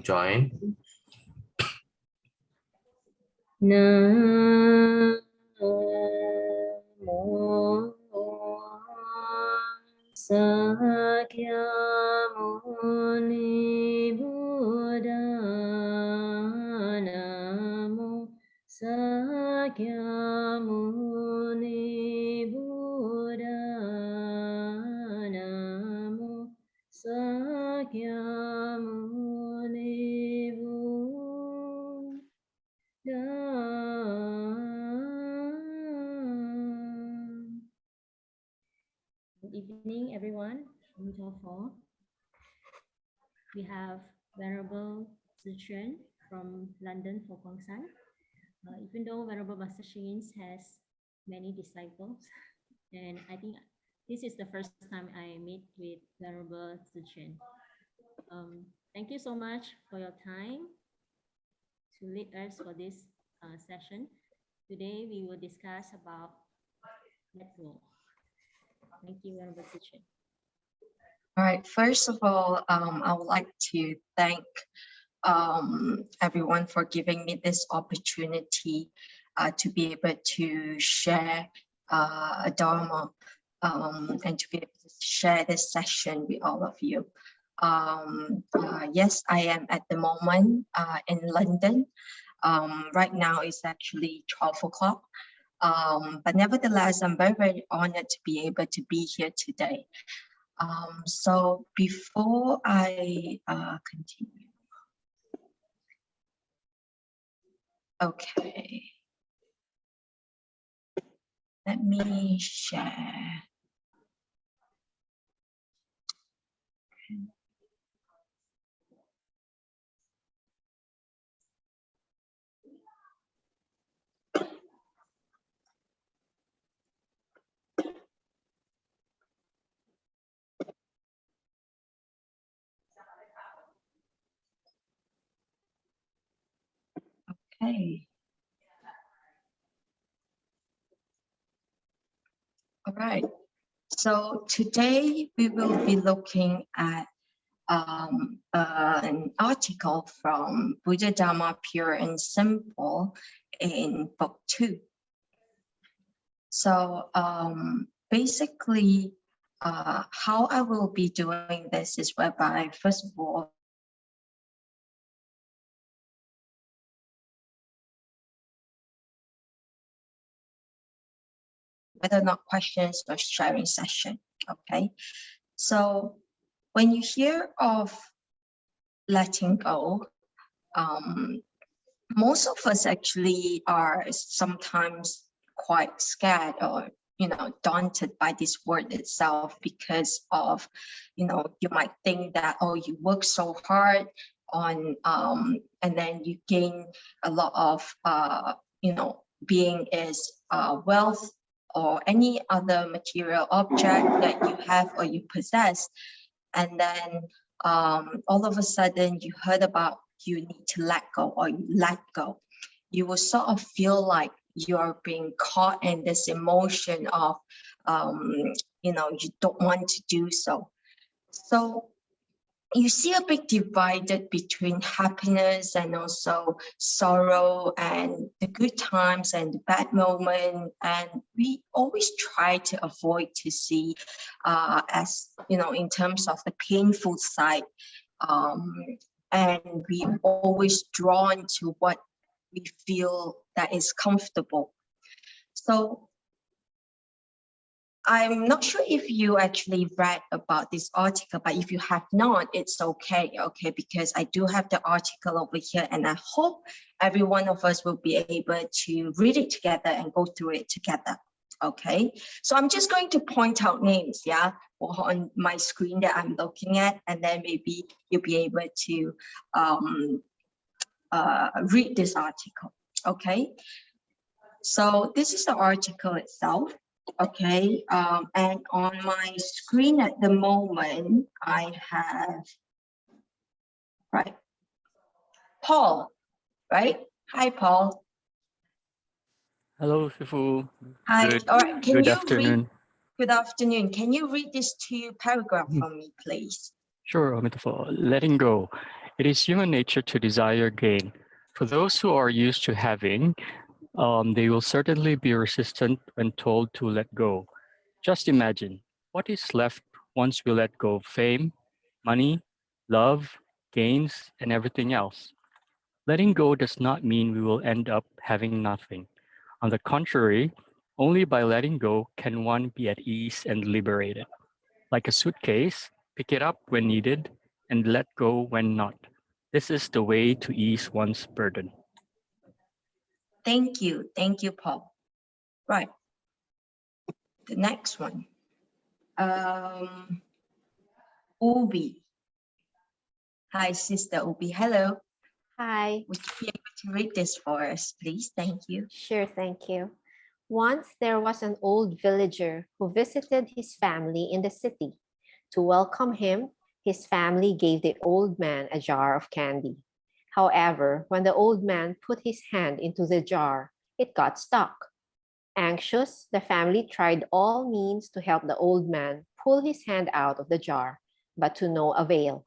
Join. Nam mô Sakyamuni Buddha. Namo Sakyamuni Buddha. Namo Sakyamuni Buddha. Good evening, everyone. From Tofu. We have Venerable Tzu Chuan from London for Guangsan. Even though Venerable Master Hsing has many disciples, and I think this is the first time I meet with Venerable Tzu Chuan. Thank you so much for your time to lead us for this session. Today we will discuss about let go. Thank you, Venerable Tzu Chuan. All right, first of all, I would like to thank everyone for giving me this opportunity to be able to share a Dharma and to be able to share this session with all of you. Yes, I am at the moment in London. Right now it's actually 12 o'clock. But nevertheless, I'm very, very honored to be able to be here today. So before I continue, okay, let me share. Okay. All right. So today we will be looking at an article from Buddha Dharma Pure and Simple in book 2. So basically, how I will be doing this is whereby, first of all, whether or not questions or sharing session, okay? So when you hear of letting go, most of us actually are sometimes quite scared or, daunted by this word itself because of, you might think that, oh, you work so hard on, and then you gain a lot of, being is wealth or any other material object that you have or you possess. And then all of a sudden you heard about you need to let go or you let go. You will sort of feel like you're being caught in this emotion of, you don't want to do so. So you see a big divided between happiness and also sorrow and the good times and the bad moment. And we always try to avoid to see as, in terms of the painful side. And we always drawn to what we feel that is comfortable. So I'm not sure if you actually read about this article, but if you have not, it's okay, because I do have the article over here and I hope every one of us will be able to read it together and go through it together, okay? So I'm just going to point out names, on my screen that I'm looking at, and then maybe you'll be able to read this article, okay? So this is the article itself. Okay, and on my screen at the moment, I have, Paul, right? Hi, Paul. Hello, Shifu. Hi, all right, good afternoon. Good afternoon. Can you read this 2 paragraph for me, please? Sure, Amitabha. Letting go. It is human nature to desire gain. For those who are used to having, they will certainly be resistant when told to let go. Just imagine what is left once we let go of fame, money, love, gains, and everything else. Letting go does not mean we will end up having nothing. On the contrary, only by letting go can one be at ease and liberated. Like a suitcase, pick it up when needed and let go when not. This is the way to ease one's burden. Thank you. Thank you, Paul. Right. The next one. Ubi. Hi, Sister Ubi. Hello. Hi, Would you be able to read this for us, please? Thank you. sure, thank you. Once there was an old villager who visited his family in the city. To welcome him, his family gave the old man a jar of candy. However, when the old man put his hand into the jar, it got stuck. Anxious, the family tried all means to help the old man pull his hand out of the jar, but to no avail.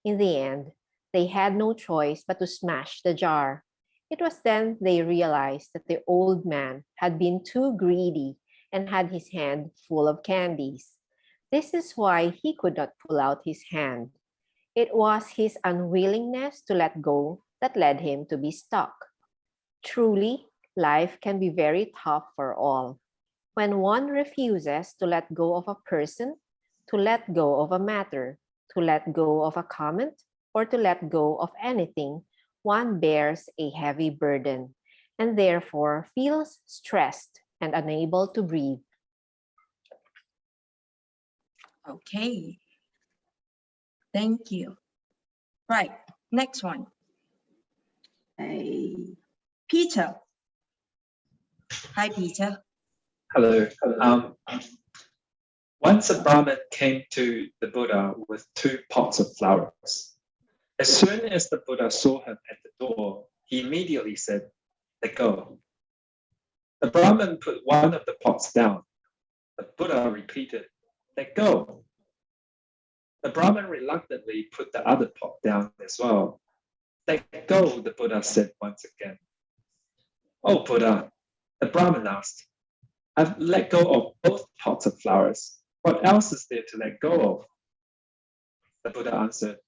In the end, they had no choice but to smash the jar. It was then they realized that the old man had been too greedy and had his hand full of candies. This is why he could not pull out his hand. It was his unwillingness to let go that led him to be stuck. Truly, life can be very tough for all. When one refuses to let go of a person, to let go of a matter, to let go of a comment, or to let go of anything, one bears a heavy burden and therefore feels stressed and unable to breathe. Okay. Thank you. Right. Next one. Peter. Hi, Peter. Hello. Once a Brahmin came to the Buddha with 2 pots of flowers. As soon as the Buddha saw him at the door, he immediately said, "Let go." The Brahmin put one of the pots down. The Buddha repeated, "Let go." The Brahmin reluctantly put the other pot down as well. "Let go," the Buddha said once again. "Oh, Buddha," the Brahmin asked, "I've let go of both pots of flowers. What else is there to let go of?" The Buddha answered,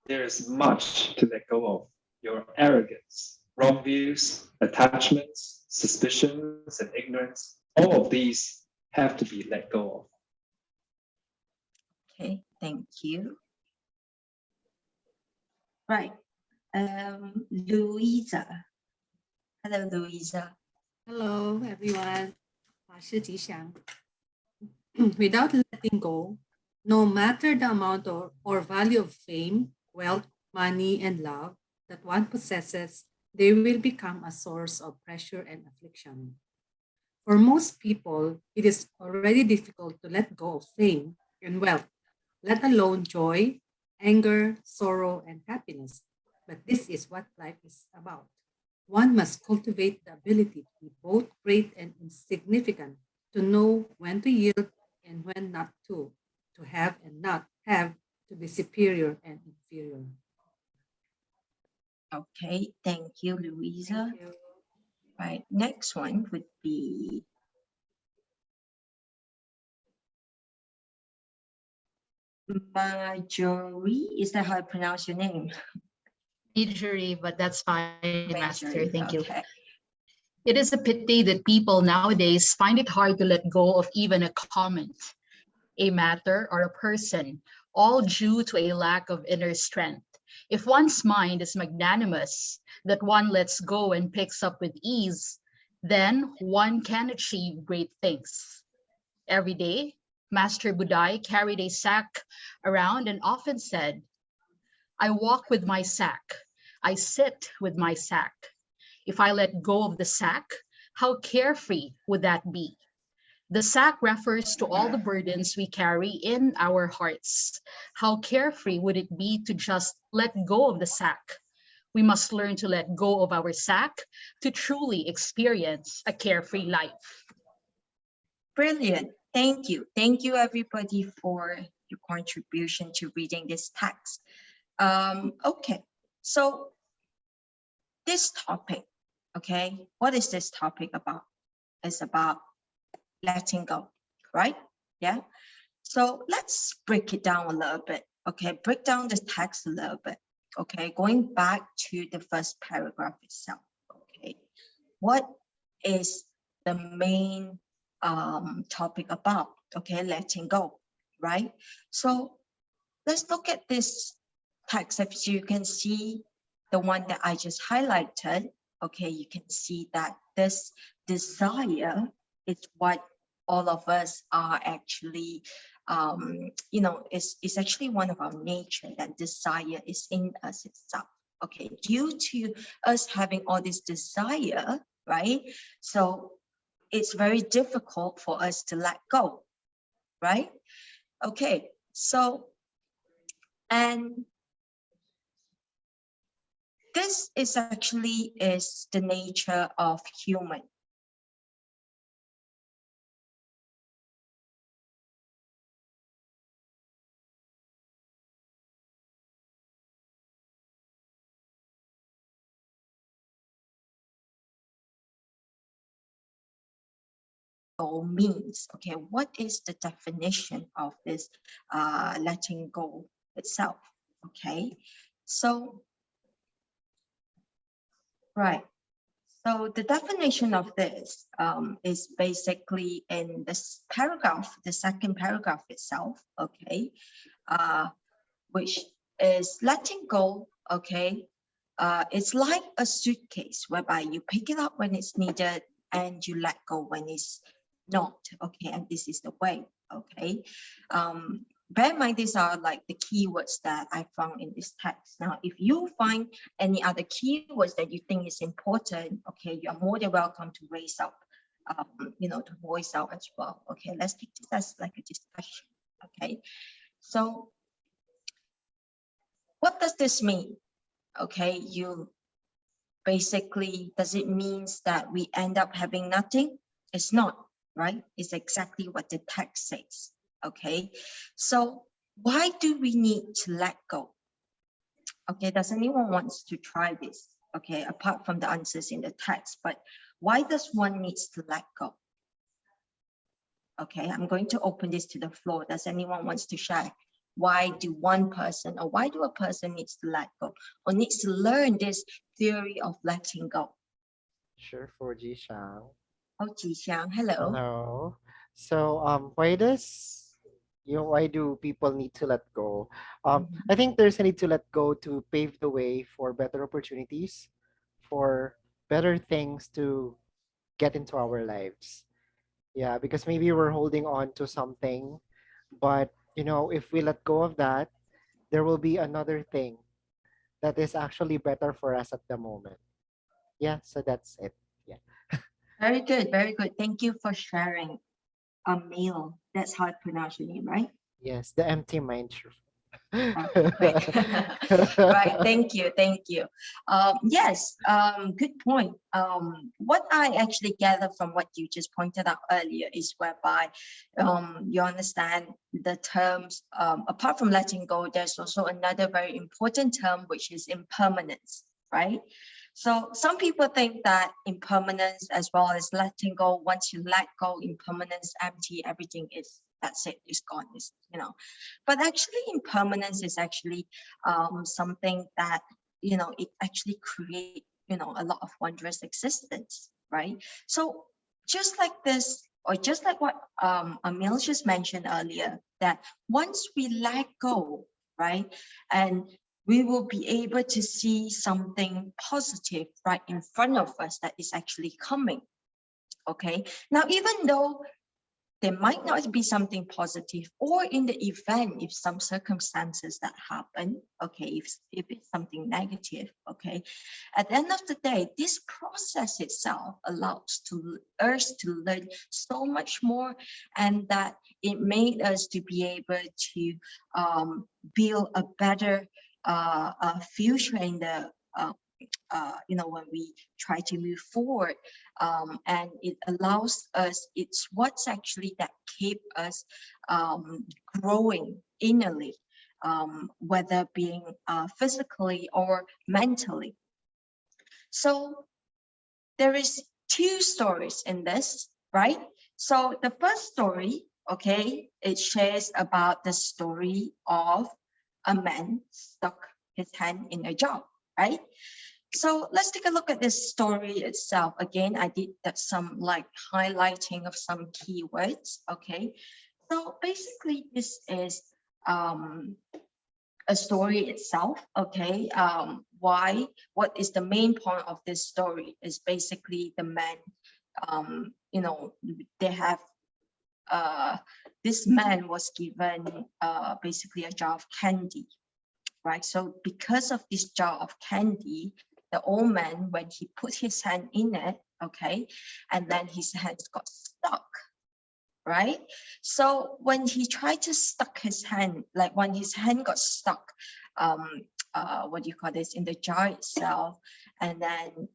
"There is much to let go of. Your arrogance, wrong views, attachments, suspicions, and ignorance, all of these have to be let go of." Okay, thank you. Right. Louisa. Hello, Louisa. Hello, everyone. 法师吉祥. Without letting go, no matter the amount or value of fame, wealth, money, and love that one possesses, they will become a source of pressure and affliction. For most people, it is already difficult to let go of fame and wealth, let alone joy, anger, sorrow, and happiness. But this is what life is about. One must cultivate the ability to be both great and insignificant, to know when to yield and when not to have and not have, to be superior and inferior. Okay, thank you, Louisa. Thank you. Right, next one would be Marjorie. Is that how I pronounce your name? Injury, but that's fine, Master. Thank you. Okay. It is a pity that people nowadays find it hard to let go of even a comment, a matter, or a person, all due to a lack of inner strength. If one's mind is magnanimous, that one lets go and picks up with ease, then one can achieve great things. Every day, Master Budai carried a sack around and often said, "I walk with my sack. I sit with my sack. If I let go of the sack, how carefree would that be?" The sack refers to all the burdens we carry in our hearts. How carefree would it be to just let go of the sack? We must learn to let go of our sack to truly experience a carefree life. Brilliant. Thank you. Thank you, everybody, for your contribution to reading this text. Okay, So this topic, okay, what is this topic about? It's about letting go, right? Yeah. So let's break it down a little bit. Okay, break down the text a little bit. Okay, going back to the first paragraph itself. Okay, what is the main topic about? Okay, letting go, right? So let's look at this text. As you can see, the one that I just highlighted, okay, you can see that this desire is what all of us are actually, you know, is actually one of our nature. That desire is in us itself. Okay, due to us having all this desire, right? So it's very difficult for us to let go, right? Okay, so, and this is actually is the nature of human. Go means, okay, what is the definition of this letting go itself? Okay, so right, so the definition of this is basically in this paragraph, the second paragraph itself, okay, which is letting go, okay. It's like a suitcase whereby you pick it up when it's needed and you let go when it's not, okay, and this is the way, okay. Bear in mind, these are like the keywords that I found in this text. Now, if you find any other keywords that you think is important, okay, you're more than welcome to raise up, you know, to voice out as well. Okay, let's take this as like a discussion. Okay, so what does this mean? Okay, you basically, does it means that we end up having nothing? It's not, right? It's exactly what the text says. Okay, so why do we need to let go? Okay, does anyone wants to try this? Okay, apart from the answers in the text, but why does one needs to let go? Okay, I'm going to open this to the floor. Does anyone wants to share? Why do one person, or why do a person needs to let go, or needs to learn this theory of letting go? Sure, for Jishang. Oh, Jixiang, hello. Hello. So, why do people need to let go? I think there's a need to let go to pave the way for better opportunities, for better things to get into our lives. Yeah, because maybe we're holding on to something, but if we let go of that, there will be another thing that is actually better for us at the moment. Yeah, so that's it. Yeah. Very good, very good. Thank you for sharing. Emil, that's how I pronounce your name, right? Yes, the empty mind. Right. Right. Thank you. Thank you. Yes. Good point. What I actually gather from what you just pointed out earlier is whereby you understand the terms. Apart from letting go, there's also another very important term, which is impermanence, right? So some people think that impermanence as well as letting go, once you let go, impermanence, empty, everything is, that's it, it's gone, it's, but actually impermanence is actually something that, it actually create, a lot of wondrous existence, right? So just like this, or just like what Emil just mentioned earlier, that once we let go, right, and we will be able to see something positive right in front of us that is actually coming. Okay, now even though there might not be something positive, or in the event, if some circumstances that happen, okay, if it's something negative, okay, at the end of the day, this process itself allows us to learn so much more, and that it made us to be able to build a better future in the when we try to move forward, and it allows us, it's what's actually that keep us growing innerly, whether being physically or mentally. So there is two stories in this, right? So the first story, okay, it shares about the story of a man stuck his hand in a jar, right? So let's take a look at this story itself. Again, I did some like highlighting of some keywords, okay? So basically this is a story itself, okay? What is the main point of this story is basically the man, you know, they have, this man was given basically a jar of candy, right? So because of this jar of candy, the old man, when he put his hand in it, okay, and then his hands got stuck, right? So when he tried to stuck his hand, like when his hand got stuck, what do you call this, in the jar itself, and then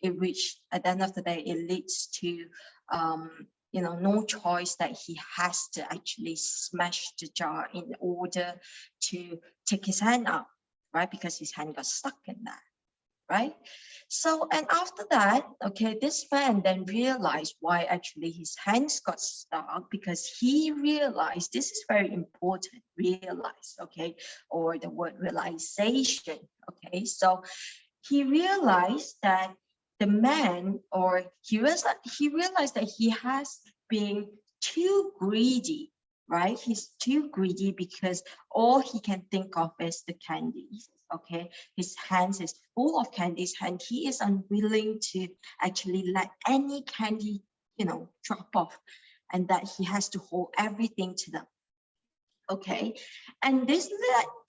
which at the end of the day, it leads to, you know, no choice that he has to actually smash the jar in order to take his hand out, right? Because his hand got stuck in that, right? So, and after that, okay, this man then realized why actually his hands got stuck, because he realized, this is very important, realize, okay, or the word realization, okay? So he realized that the man, or he realized that he has been too greedy, right? He's too greedy because all he can think of is the candies, okay? His hands is full of candies and he is unwilling to actually let any candy, you know, drop off, and that he has to hold everything to them, okay? And this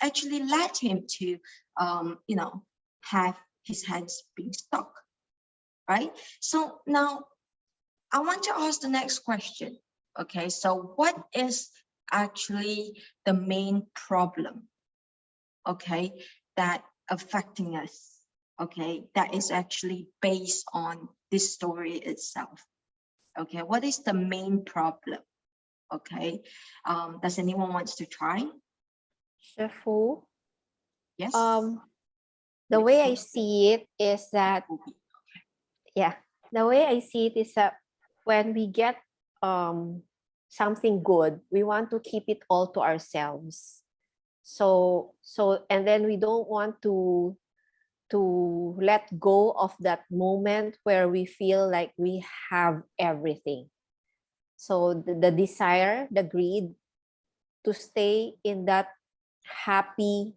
actually led him to, you know, have his hands being stuck, right? So now I want to ask the next question. Okay, so what is actually the main problem, okay, that affecting us, okay, that is actually based on this story itself? Okay, what is the main problem? Okay, does anyone wants to try? Chef Fu, Yes. the way I see it is that, yeah, the way I see it is that when we get something good, we want to keep it all to ourselves. So and then we don't want to let go of that moment where we feel like we have everything. So the desire, the greed to stay in that happy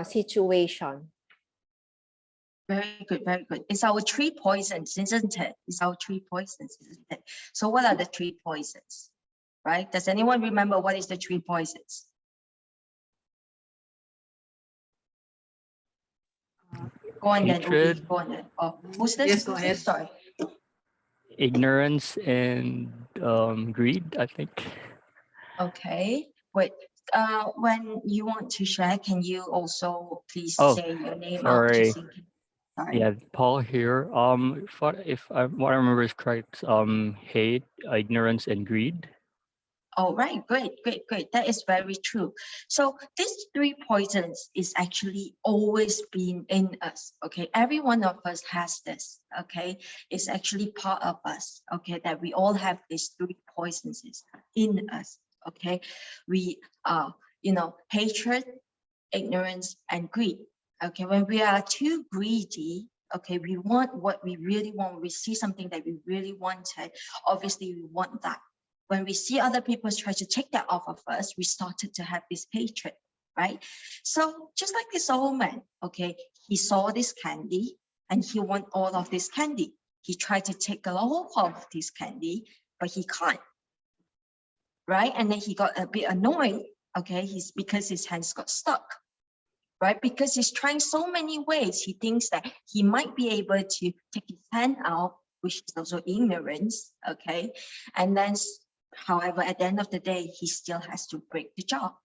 situation. Very good, very good. It's our three poisons, isn't it? It's our three poisons, isn't it? So what are the three poisons, right? Does anyone remember what is the three poisons? Go on then, Ubi, Hatred. go on then. Oh, who's this? Yes, go Who's ahead. this? Sorry. Ignorance and greed, I think. Okay, wait. When you want to share, can you also please Oh, say your name out sorry. just in case? Sorry. Yeah, Paul here. What I remember is correct, hate, ignorance, and greed. All right, great, great, great. That is very true. So these three poisons is actually always been in us. Okay, every one of us has this. Okay, it's actually part of us. Okay, that we all have these three poisons in us. Okay, we you know, hatred, ignorance, and greed. Okay, when we are too greedy, okay, we want what we really want. We see something that we really wanted. Obviously, we want that. When we see other people try to take that off of us, we started to have this hatred, right? So just like this old man, okay, he saw this candy and he want all of this candy. He tried to take all of this candy, but he can't, right? And then he got a bit annoyed, okay, because his hands got stuck, right? Because he's trying so many ways. He thinks that he might be able to take his hand out, which is also ignorance, okay? And then, however, at the end of the day, he still has to break the jar,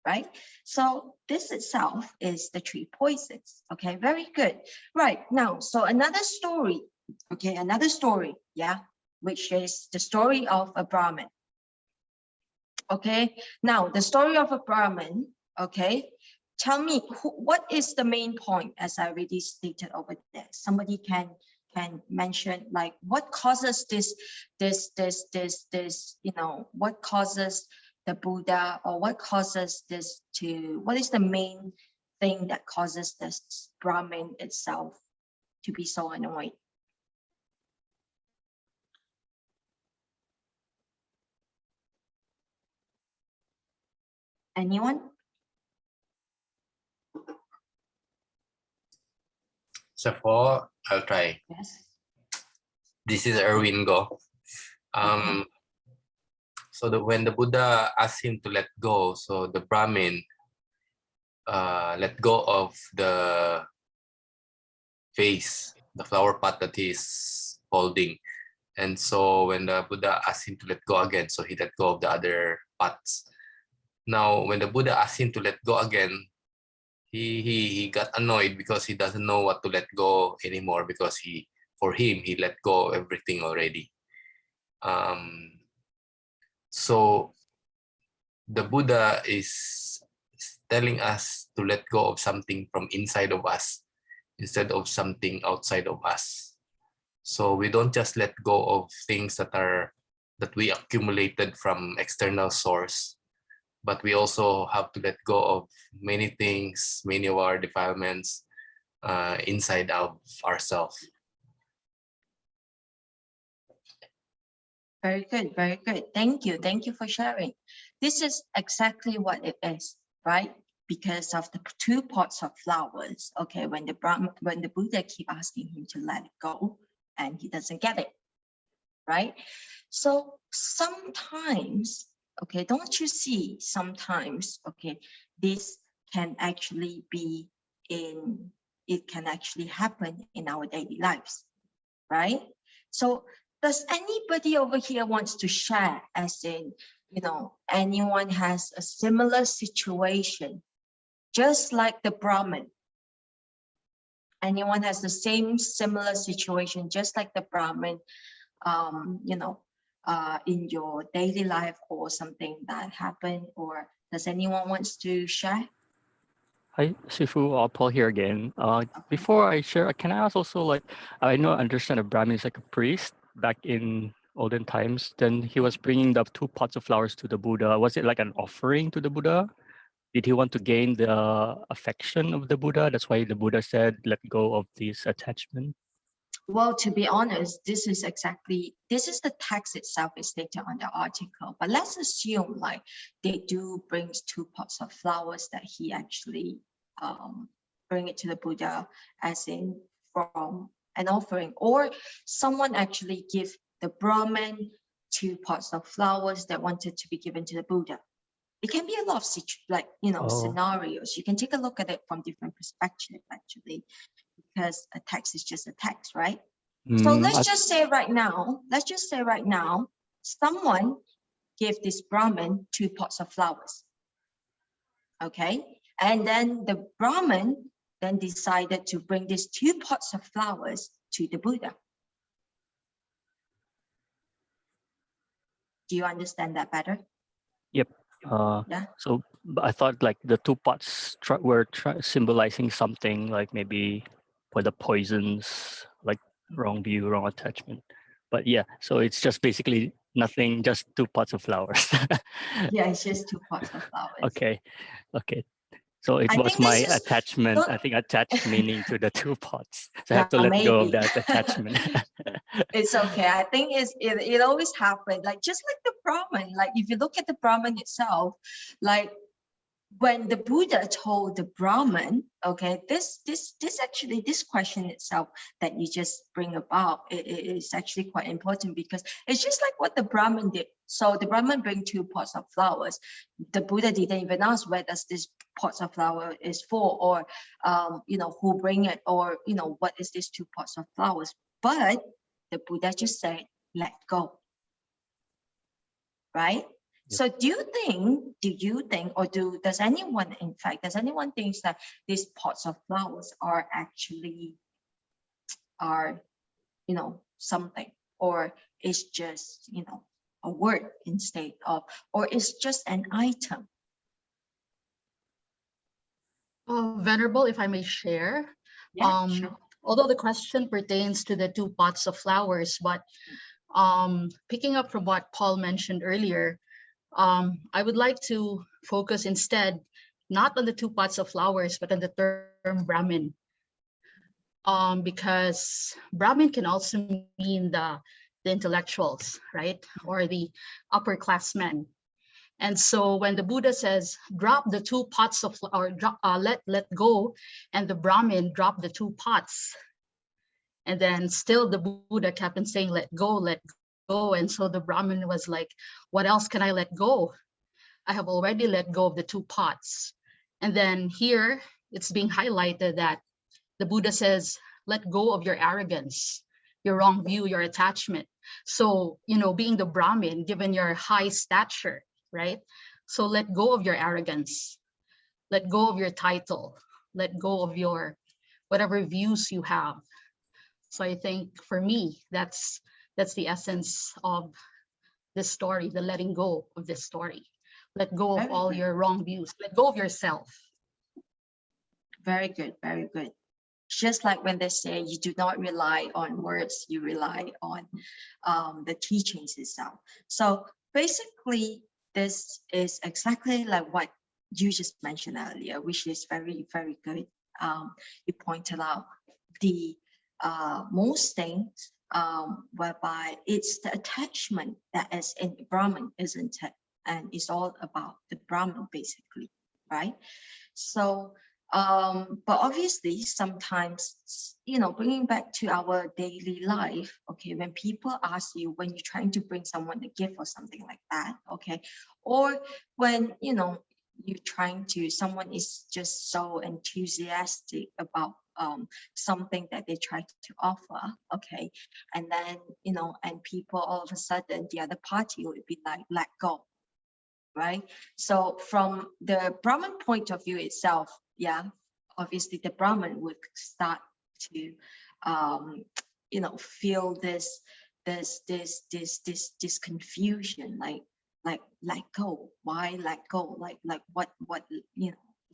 right? So this itself is the three poisons, okay? Very good. Right, now, so another story, okay, another story, yeah, which is the story of a Brahmin. Okay, now the story of a Brahmin. Okay, tell me what is the main point, as I already stated over there. Somebody can mention like what causes this, you know, what causes the Buddha, or what causes this to, what is the main thing that causes this Brahmin itself to be so annoyed? Anyone? So for I'll try. Yes. This is Erwin Go. So when the Buddha asked him to let go, so the Brahmin let go of the vase, the flower pot that he's holding. And so when the Buddha asked him to let go again, so he let go of the other pots. Now, when the Buddha asked him to let go again, he got annoyed because he doesn't know what to let go anymore, because for him, he let go of everything already. So the Buddha is telling us to let go of something from inside of us instead of something outside of us. So we don't just let go of things that we accumulated from external source, but we also have to let go of many things, many of our defilements inside of ourselves. Very good, very good. Thank you for sharing. This is exactly what it is, right? Because of the 2 pots of flowers. Okay, when the Buddha keep asking him to let it go, and he doesn't get it, right? So sometimes, okay, don't you see? Sometimes, okay, this can actually be it can actually happen in our daily lives, right? So does anybody over here wants to share, as in, you know, anyone has a similar situation, just like the Brahmin? Anyone has the same similar situation, just like the Brahmin, you know, in your daily life, or something that happened? Or does anyone wants to share? Hi, Sifu, Paul here again. Before I share, can I ask also, like, I understand a Brahmin is like a priest back in olden times. Then he was bringing the 2 pots of flowers to the Buddha. Was it like an offering to the Buddha? Did he want to gain the affection of the Buddha? That's why the Buddha said, let go of this attachment. Well, to be honest, this is the text itself is stated on the article, but let's assume like they do bring 2 pots of flowers that he actually bring it to the Buddha, as in from an offering, or someone actually give the Brahmin 2 pots of flowers that wanted to be given to the Buddha. It can be a lot of like, you know, scenarios. You can take a look at it from different perspectives, actually, because a text is just a text, right? So let's just say right now, someone gave this Brahmin 2 pots of flowers. Okay, and then the Brahmin then decided to bring these 2 pots of flowers to the Buddha. Do you understand that better? Yep. Yeah. So I thought like the 2 pots were symbolizing something, like maybe for the poisons, like wrong view, wrong attachment. But yeah, so it's just basically nothing, just 2 pots of flowers. Yeah, it's just 2 pots of flowers. Okay. So it I was think my this is attachment. not- I think attached meaning to the 2 pots. So I Yeah, have to let go of maybe. that attachment. It's okay. I think it always happened, like just like the Brahmin. Like if you look at the Brahmin itself, like when the Buddha told the Brahmin, okay, this question itself that you just bring about, it is actually quite important, because it's just like what the Brahmin did. So the Brahmin bring 2 pots of flowers. The Buddha didn't even ask where does this pots of flower is for, or you know, who bring it, or you know, what is this 2 pots of flowers. But the Buddha just said, let go. Right? Yep. So do you think, or does anyone think that these pots of flowers are actually, you know, something, or it's just, you know, a word instead of, or it's just an item? Venerable, if I may share. Yeah, sure. Although the question pertains to the 2 pots of flowers, but picking up from what Paul mentioned earlier, I would like to focus instead not on the 2 pots of flowers, but on the term Brahmin. Because Brahmin can also mean the intellectuals, right? Or the upperclassmen. And so when the Buddha says, drop the 2 pots of, or let go, and the Brahmin dropped the 2 pots, and then still the Buddha kept on saying, let go, let go. And so the Brahmin was like, what else can I let go? I have already let go of the 2 pots. And then here it's being highlighted that the Buddha says, let go of your arrogance, your wrong view, your attachment. So, being the Brahmin, given your high stature, right? So let go of your arrogance, let go of your title, let go of your whatever views you have. So I think for me, that's the essence of this story, the letting go of this story. Let go of Very all good. your wrong views, let go of yourself. Very good, very good. Just like when they say you do not rely on words, you rely on the teachings itself. So basically, this is exactly like what you just mentioned earlier, which is very, very good. You pointed out the most things whereby it's the attachment that is in Brahman, isn't it? And it's all about the Brahman, basically, right? So but obviously sometimes, bringing back to our daily life, okay, when people ask you, when you're trying to bring someone a gift or something like that, okay, or when, you're trying to, someone is just so enthusiastic about something that they try to offer, okay, and then, and people all of a sudden, the other party would be like, let go, right? So from the Brahman point of view itself, yeah, obviously the Brahman would start to, feel this confusion, like let go. Why let go? Like what is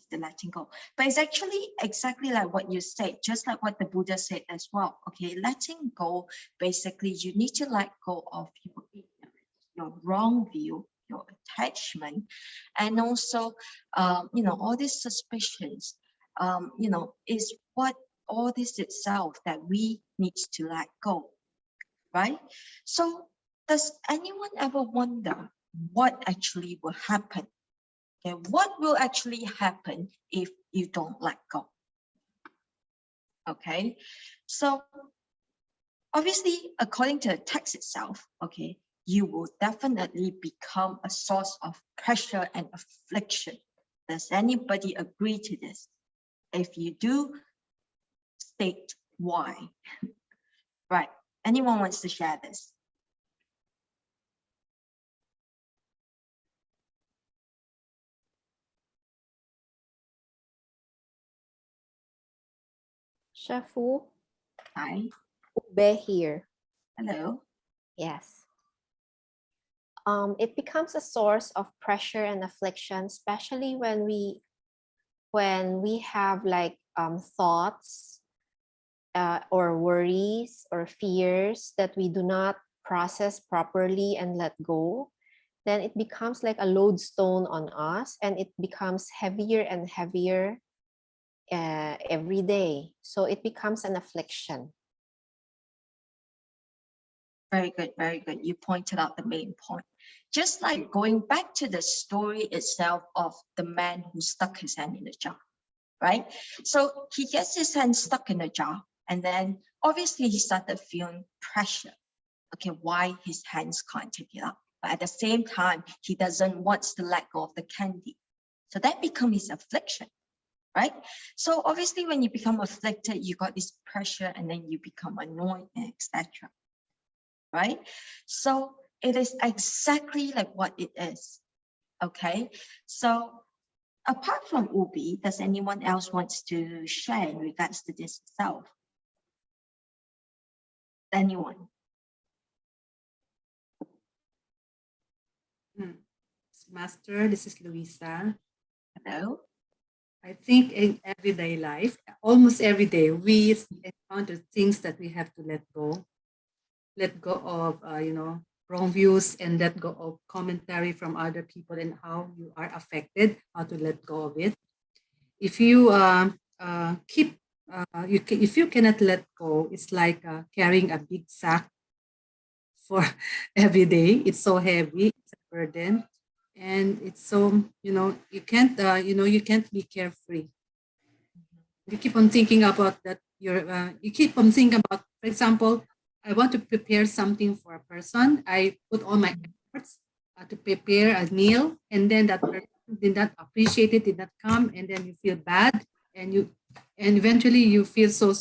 the letting go? But it's actually exactly like what you said, just like what the Buddha said as well. Okay, letting go. Basically, you need to let go of your ignorance, your wrong view, your attachment, and also all these suspicions, is what all this itself that we need to let go, right? So does anyone ever wonder what actually will happen? Okay, what will actually happen if you don't let go? Okay, so obviously, according to the text itself, okay, you will definitely become a source of pressure and affliction. Does anybody agree to this? If you do, state why. Right. Anyone wants to share this? Chef Wu, Hi. Ube here. Hello. Yes. It becomes a source of pressure and affliction, especially when we have like thoughts or worries or fears that we do not process properly and let go. Then it becomes like a lodestone on us, and it becomes heavier and heavier every day. So it becomes an affliction. Very good, very good. You pointed out the main point. Just like going back to the story itself of the man who stuck his hand in the jar, right? So he gets his hand stuck in the jar, and then obviously he started feeling pressure. Okay, why his hands can't take it up? But at the same time, he doesn't want to let go of the candy. So that becomes his affliction, right? So obviously when you become afflicted, you got this pressure, and then you become annoyed, and etc. Right? So it is exactly like what it is. Okay. So apart from Ubi, does anyone else wants to share in regards to this itself? Anyone? Master, this is Luisa. Hello. I think in everyday life, almost every day, we encounter things that we have to let go of, wrong views, and let go of commentary from other people and how you are affected, how to let go of it. If you if you cannot let go, it's like carrying a big sack for every day. It's so heavy, it's a burden, and it's so you can't be carefree. You keep on thinking about that. You keep on thinking about, for example, I want to prepare something for a person. I put all my efforts to prepare a meal, and then that person did not appreciate it, did not come, and then you feel bad, and eventually you feel so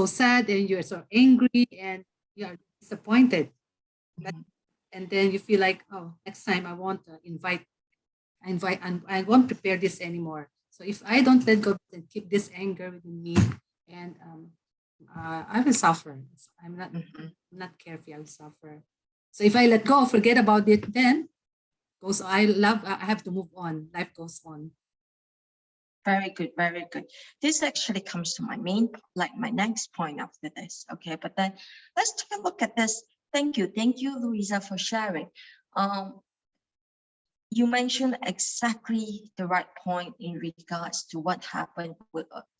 sad, and you're so angry, and you are disappointed. And then you feel like, oh, next time I won't and I won't prepare this anymore. So if I don't let go and keep this anger within me, and I will suffer. I'm not careful. I will suffer. So if I let go, forget about it, then I have to move on. Life goes on. Very good, very good. This actually comes to my next point after this. Okay, but then let's take a look at this. Thank you, Louisa, for sharing. You mentioned exactly the right point in regards to what happened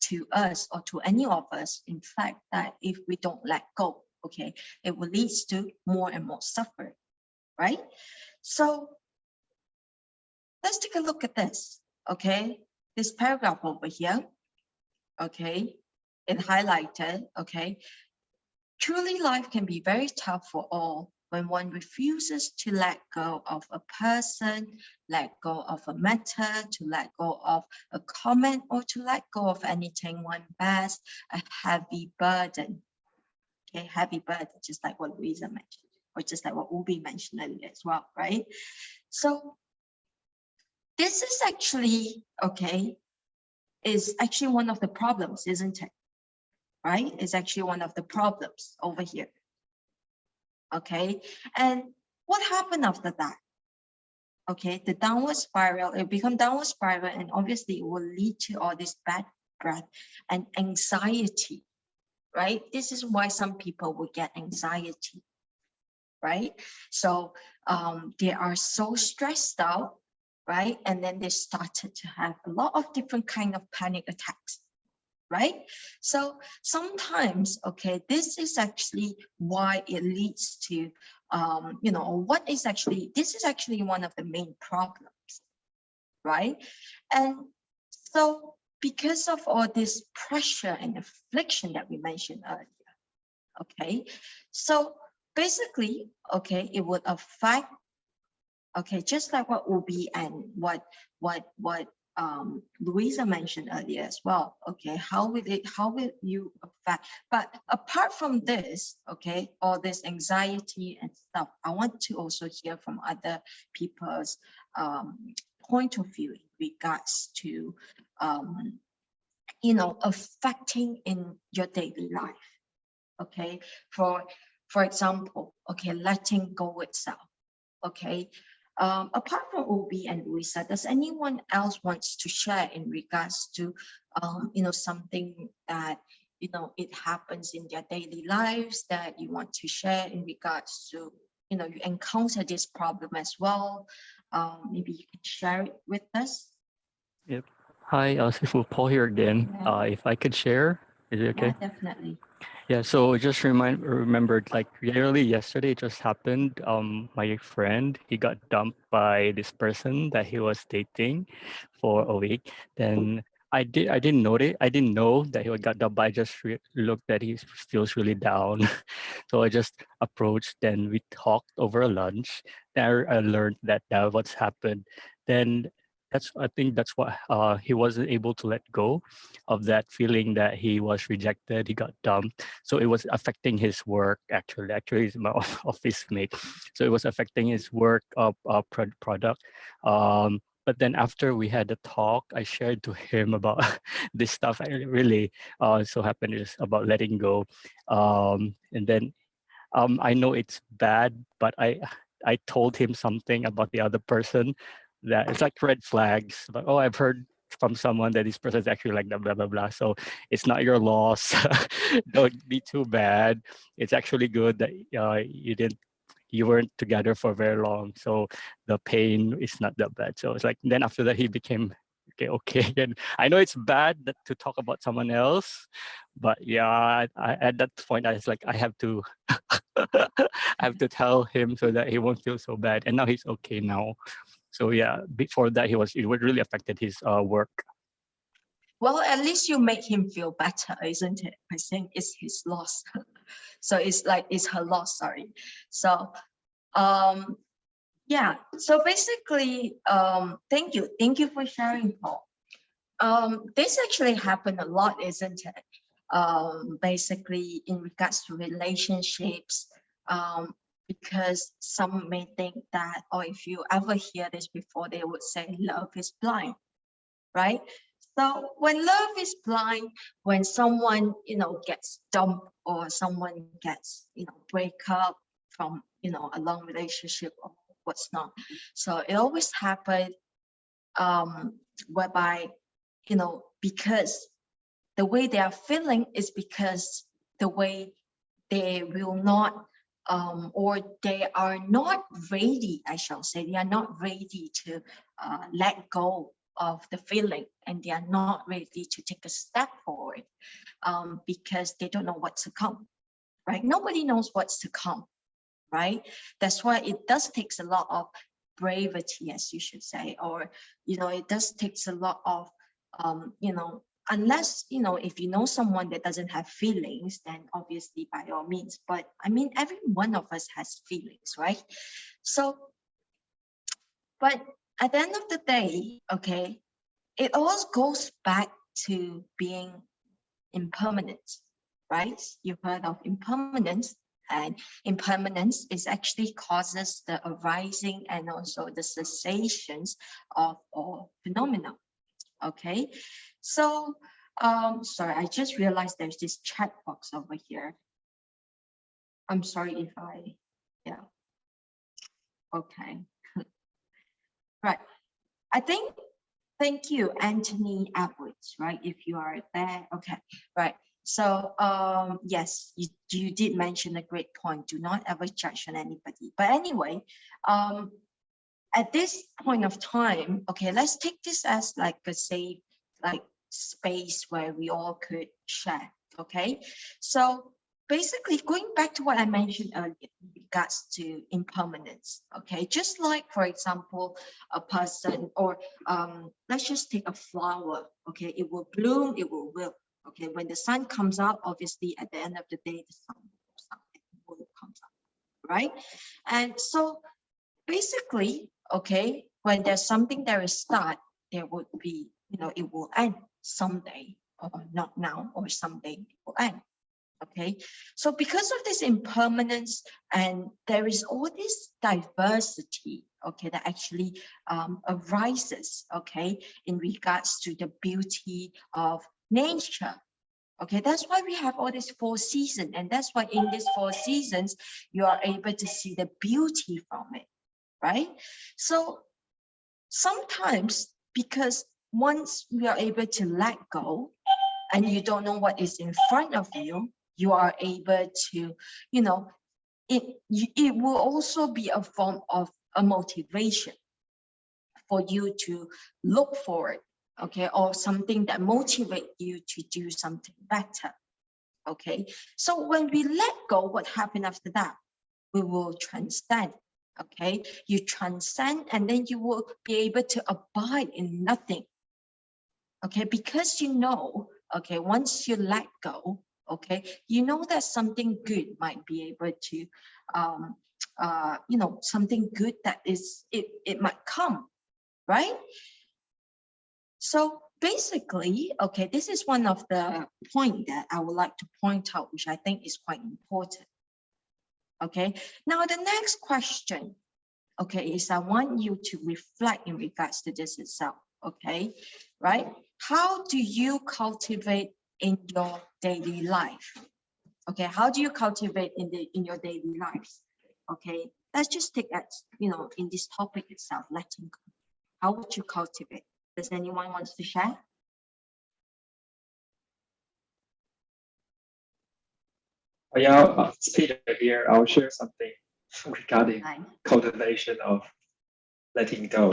to us or to any of us. In fact, that if we don't let go, okay, it will lead to more and more suffering, right? So let's take a look at this, okay? This paragraph over here, okay, it highlighted, okay? Truly, life can be very tough for all when one refuses to let go of a person, let go of a matter, to let go of a comment, or to let go of anything one bears a heavy burden. Okay, heavy burden, just like what Louisa mentioned, or just like what Ubi mentioned earlier as well, right? So this is actually, okay, is actually one of the problems, isn't it? Right? It's actually one of the problems over here. Okay, and what happened after that? Okay, the downward spiral, it become downward spiral, and obviously it will lead to all this bad breath and anxiety, right? This is why some people will get anxiety, right? So they are so stressed out, right? And then they started to have a lot of different kind of panic attacks, right? So sometimes, okay, this is actually why it leads to, this is actually one of the main problems, right? And so because of all this pressure and affliction that we mentioned earlier, okay, so basically, okay, it would affect, okay, just like what Ubi and what Louisa mentioned earlier as well. Okay, how will you affect? But apart from this, okay, all this anxiety and stuff, I want to also hear from other people's point of view in regards to affecting in your daily life. Okay, for example, okay, letting go itself. Okay, apart from Obi and Luisa, does anyone else wants to share in regards to, something that, it happens in their daily lives that you want to share in regards to, you encounter this problem as well? Maybe you can share it with us. Yep. Hi, Sifu Paul here again. Yeah. If I could share, is it okay? Yeah, definitely. Yeah, so just remembered like really yesterday it just happened. My friend, he got dumped by this person that he was dating for a week. Then I didn't know it. I didn't know that he got dumped. But I just looked that he feels really down. So I just approached. Then we talked over lunch. There I learned that what's happened. Then I think that's what he wasn't able to let go of that feeling that he was rejected. He got dumped. So it was affecting his work actually. Actually, he's my office mate. So it was affecting his work product. But then after we had a talk, I shared to him about this stuff. I really so happened is about letting go. And then I know it's bad, but I told him something about the other person that it's like red flags. But oh, I've heard from someone that this person is actually like that, blah blah blah. So it's not your loss. Don't be too bad. It's actually good that you weren't together for very long. So the pain is not that bad. So it's like then after that he became okay. And I know it's bad to talk about someone else, but yeah, at that point I was like, I have to I have to tell him so that he won't feel so bad. And now he's okay now. So yeah, before that it would really affected his work. Well, at least you make him feel better, isn't it? I think it's his loss. So it's her loss, sorry. So yeah, so basically, thank you for sharing, Paul. This actually happened a lot, isn't it? Basically in regards to relationships, because some may think that, or if you ever hear this before, they would say love is blind, right? So when love is blind, when someone, gets dumped or someone gets, break up from, a long relationship or what's not. So it always happened whereby, because the way they are feeling is because the way they will not or they are not ready, I shall say, they are not ready to let go of the feeling, and they are not ready to take a step forward because they don't know what's to come, right? Nobody knows what's to come, right? That's why it does takes a lot of bravery, as you should say, or, it does takes a lot of, unless, if you know someone that doesn't have feelings, then obviously by all means, but I mean, every one of us has feelings, right? So, but at the end of the day, okay, it all goes back to being impermanent, right? You've heard of impermanence, and impermanence is actually causes the arising and also the cessations of all phenomena. Okay, so sorry, I just realized there's this chat box over here. I'm sorry if yeah. Okay. Right. I think, thank you, Anthony Edwards, right? If you are there, okay, right. So yes, you did mention a great point. Do not ever judge on anybody. But anyway, at this point of time, okay, let's take this as like a safe, like space where we all could share. Okay, so basically going back to what I mentioned earlier in regards to impermanence. Okay, just like, for example, a person, or let's just take a flower. Okay, it will bloom, it will wilt. Okay, when the sun comes out, obviously at the end of the day, the sun comes out, right? And so basically, okay, when there's something there is start, there would be, it will end someday, or not now, or someday it will end. Okay, so because of this impermanence, and there is all this diversity, okay, that actually arises, okay, in regards to the beauty of nature. Okay, that's why we have all these 4 seasons, and that's why in these 4 seasons you are able to see the beauty from it, right? So sometimes, because once we are able to let go, and you don't know what is in front of you, you are able to, it will also be a form of a motivation for you to look forward, okay, or something that motivate you to do something better. Okay, so when we let go, what happened after that? We will transcend. Okay, you transcend, and then you will be able to abide in nothing. Okay, because okay, once you let go, okay, that something good might be able to, something good that is, it might come, right? So basically, okay, this is one of the points that I would like to point out, which I think is quite important. Okay, now the next question, okay, is I want you to reflect in regards to this itself, okay, right? How do you cultivate in your daily life? Okay, how do you cultivate in your daily lives? Okay, let's just take that, you know, in this topic itself, letting go. How would you cultivate? Does anyone wants to share? Yeah, it's Peter here. I'll share something regarding Hi. cultivation of letting go.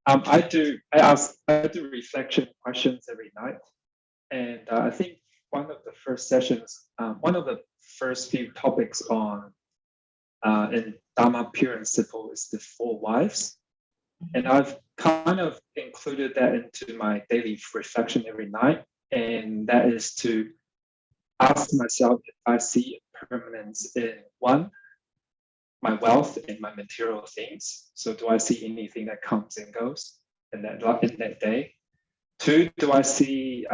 I do reflection questions every night, and I think one of the first sessions, one of the first few topics on in Dharma Pure and Simple is the 4 wives, and I've kind of included that into my daily reflection every night, and that is to ask myself if I see permanence in one, my wealth and my material things. So do I see anything that comes and goes in that day? 2, do I see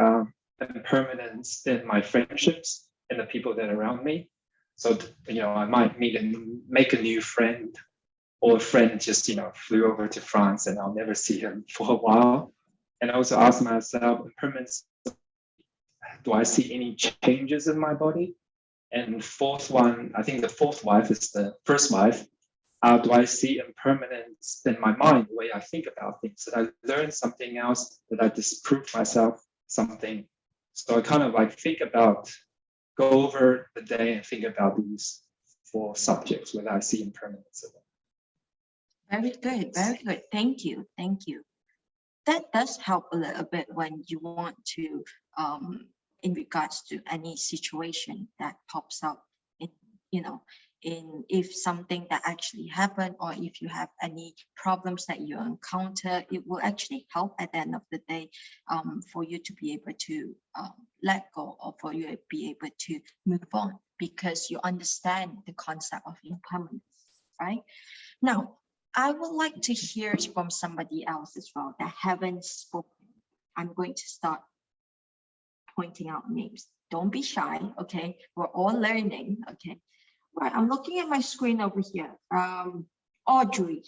impermanence in my friendships and the people that are around me? So you know, I might make a new friend, or a friend just flew over to France and I'll never see him for a while. And I also ask myself, impermanence, do I see any changes in my body? And 4th one, I think the 4th wife is the first wife. Do I see impermanence in my mind, the way I think about things? Did I learn something else? Did I disprove myself something? So I kind of like go over the day and think about these 4 subjects, whether I see impermanence in them. Very good, very good. Thank you, thank you. That does help a little bit when you want to, in regards to any situation that pops up in, if something that actually happened, or if you have any problems that you encounter, it will actually help at the end of the day for you to be able to let go, or for you to be able to move on, because you understand the concept of impermanence, right? Now, I would like to hear from somebody else as well that haven't spoken. I'm going to start pointing out names. Don't be shy, okay? We're all learning, okay? Right, I'm looking at my screen over here. Audrey.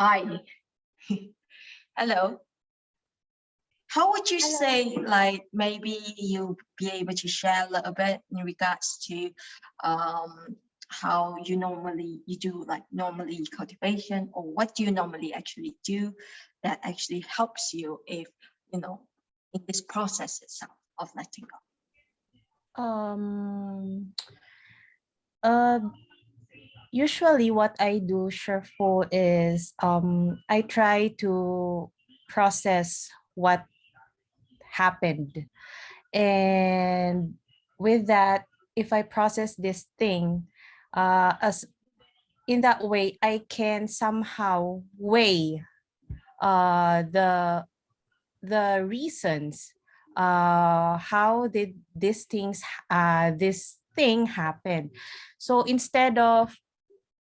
Hi. Hello. How would you say, like, maybe you'll be able to share a little bit in regards to how you do normally cultivation, or what do you normally actually do that actually helps you if, in this process itself of letting go? Usually what I do, Sherfo, is I try to process what happened. And with that, if I process this thing, as in that way, I can somehow weigh the reasons. How did this thing happen? So instead of,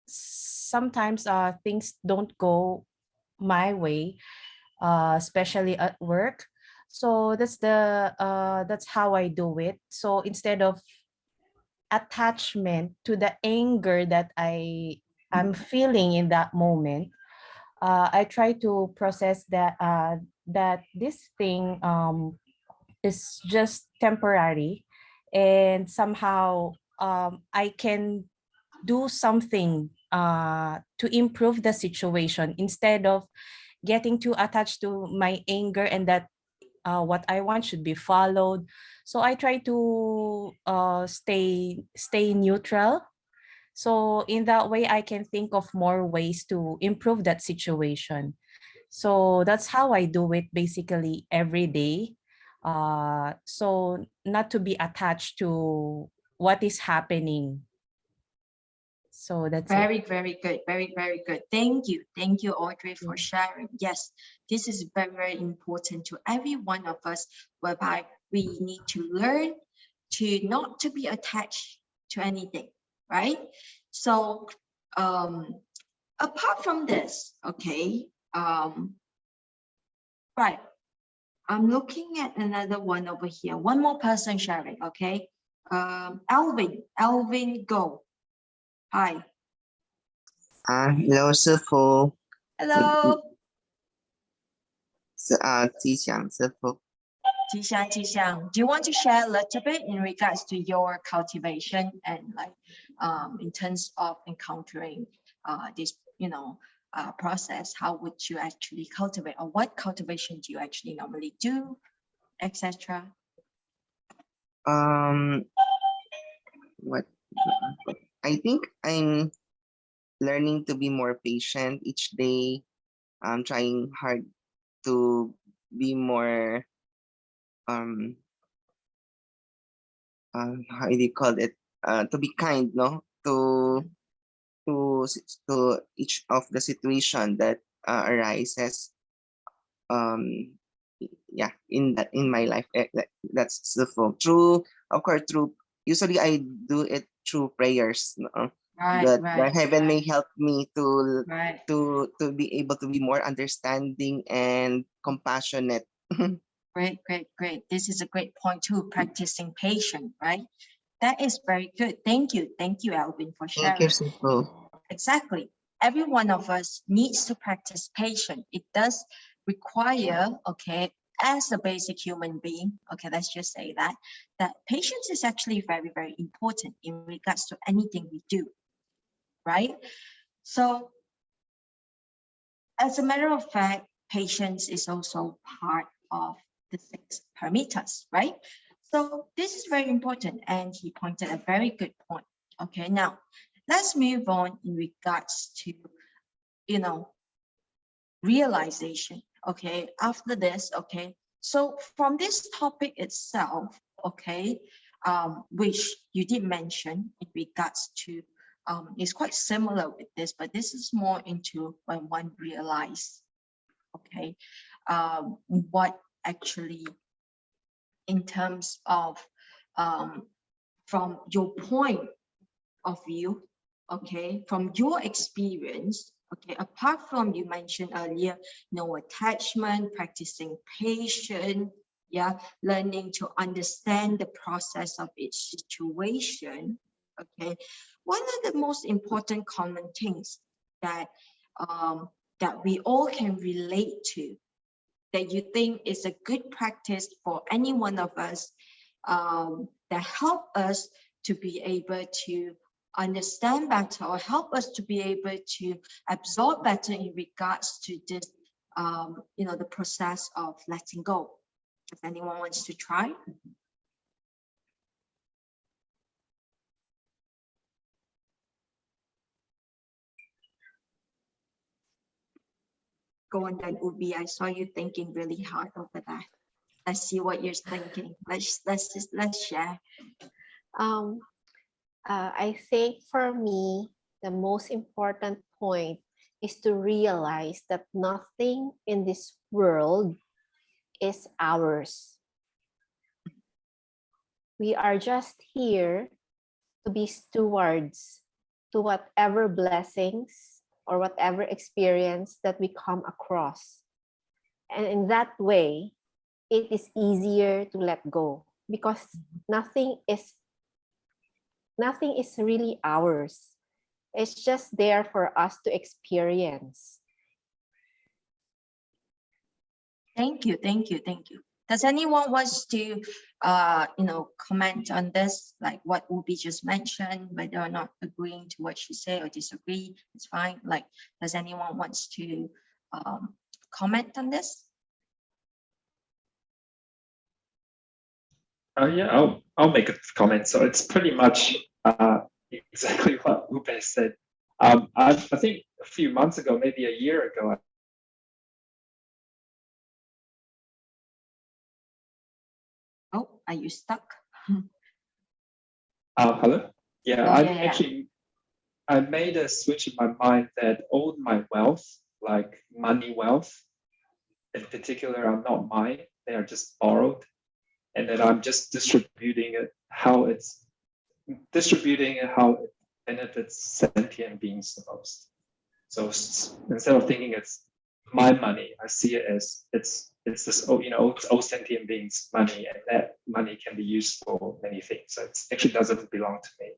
sometimes things don't go my way, especially at work. So that's how I do it. So instead of attachment to the anger that I'm feeling in that moment, I try to process that that this thing is just temporary, and somehow I can do something to improve the situation, instead of getting too attached to my anger, and that what I want should be followed. So I try to stay neutral. So in that way, I can think of more ways to improve that situation. So that's how I do it basically every day. So not to be attached to what is happening. So that's Very, it. very good. Very, very good. Thank you. Thank you, Audrey, for sharing. Yes, this is very, very important to every one of us, whereby we need to learn to not to be attached to anything, right? So apart from this, okay, right, I'm looking at another one over here. One more person sharing, okay? Alvin, go. Hi. Hello, 师傅， Hello. 吉祥师傅。Jixiang, do you want to share a little bit in regards to your cultivation and like in terms of encountering this, process? How would you actually cultivate, or what cultivation do you actually normally do, etc.? What I think I'm learning to be more patient each day. I'm trying hard to be more how do you call it? To be kind, no, to each of the situation that arises. Yeah, in my life, that's the flow. Through, of course, through, usually I do it through prayers, no? That the heaven may help me to be able to be more understanding and compassionate. Great. This is a great point too, practicing patience, right? That is very good. Thank you, Alvin, for sharing. Thank you, Sifu. Exactly. Every one of us needs to practice patience. It does require, okay, as a basic human being, okay, let's just say that patience is actually very, very important in regards to anything we do, right? So as a matter of fact, patience is also part of the 6 parameters, right? So this is very important, and he pointed a very good point. Okay, now let's move on in regards to, realization. Okay, after this, okay, so from this topic itself, okay, which you did mention in regards to, is quite similar with this, but this is more into when one realizes, okay, what actually, in terms of, from your point of view, okay, from your experience, okay, apart from you mentioned earlier, no attachment, practicing patience, yeah, learning to understand the process of each situation, okay, one of the most important common things that that we all can relate to, that you think is a good practice for any one of us, that help us to be able to understand better, or help us to be able to absorb better in regards to this, the process of letting go. If anyone wants to try. Go on then, Ubi. I saw you thinking really hard over that. Let's see what you're thinking. Let's share. I think for me, the most important point is to realize that nothing in this world is ours. We are just here to be stewards to whatever blessings or whatever experience that we come across. And in that way, it is easier to let go, because nothing is really ours. It's just there for us to experience. Thank you. Does anyone wants to, comment on this, like what Ubi just mentioned, whether or not agreeing to what she said or disagree? It's fine. Like, does anyone wants to comment on this? Yeah, I'll make a comment. So it's pretty much exactly what Upe said. I think a few months ago, maybe a year ago. Oh, are you stuck? Hello? Yeah, Oh, I made a switch in my mind that all my wealth, like money wealth in particular, are not mine. They are just borrowed. And that I'm just distributing it how it benefits sentient beings the most. So instead of thinking it's my money, I see it as it's this all sentient beings' money, and that money can be used for many things. So it actually doesn't belong to me.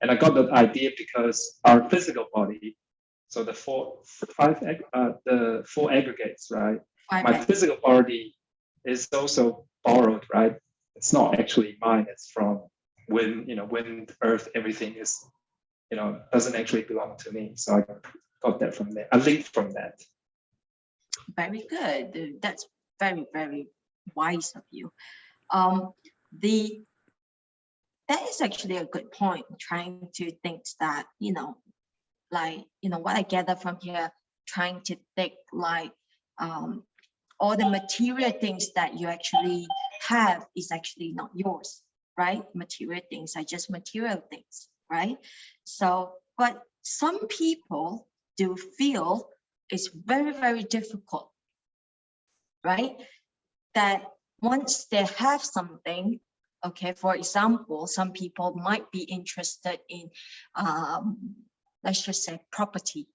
And I got that idea because our physical body, so the four aggregates, right? My physical body is also borrowed, right? It's not actually mine. It's from wind, wind, earth, everything is, doesn't actually belong to me. So I got that from there. I linked from that. Very good. That's very, very wise of you. That is actually a good point, trying to think that, what I gather from here, trying to think like all the material things that you actually have is actually not yours, right? Material things are just material things, right? So, but some people do feel it's very, very difficult, right? That once they have something, okay, for example, some people might be interested in, let's just say property,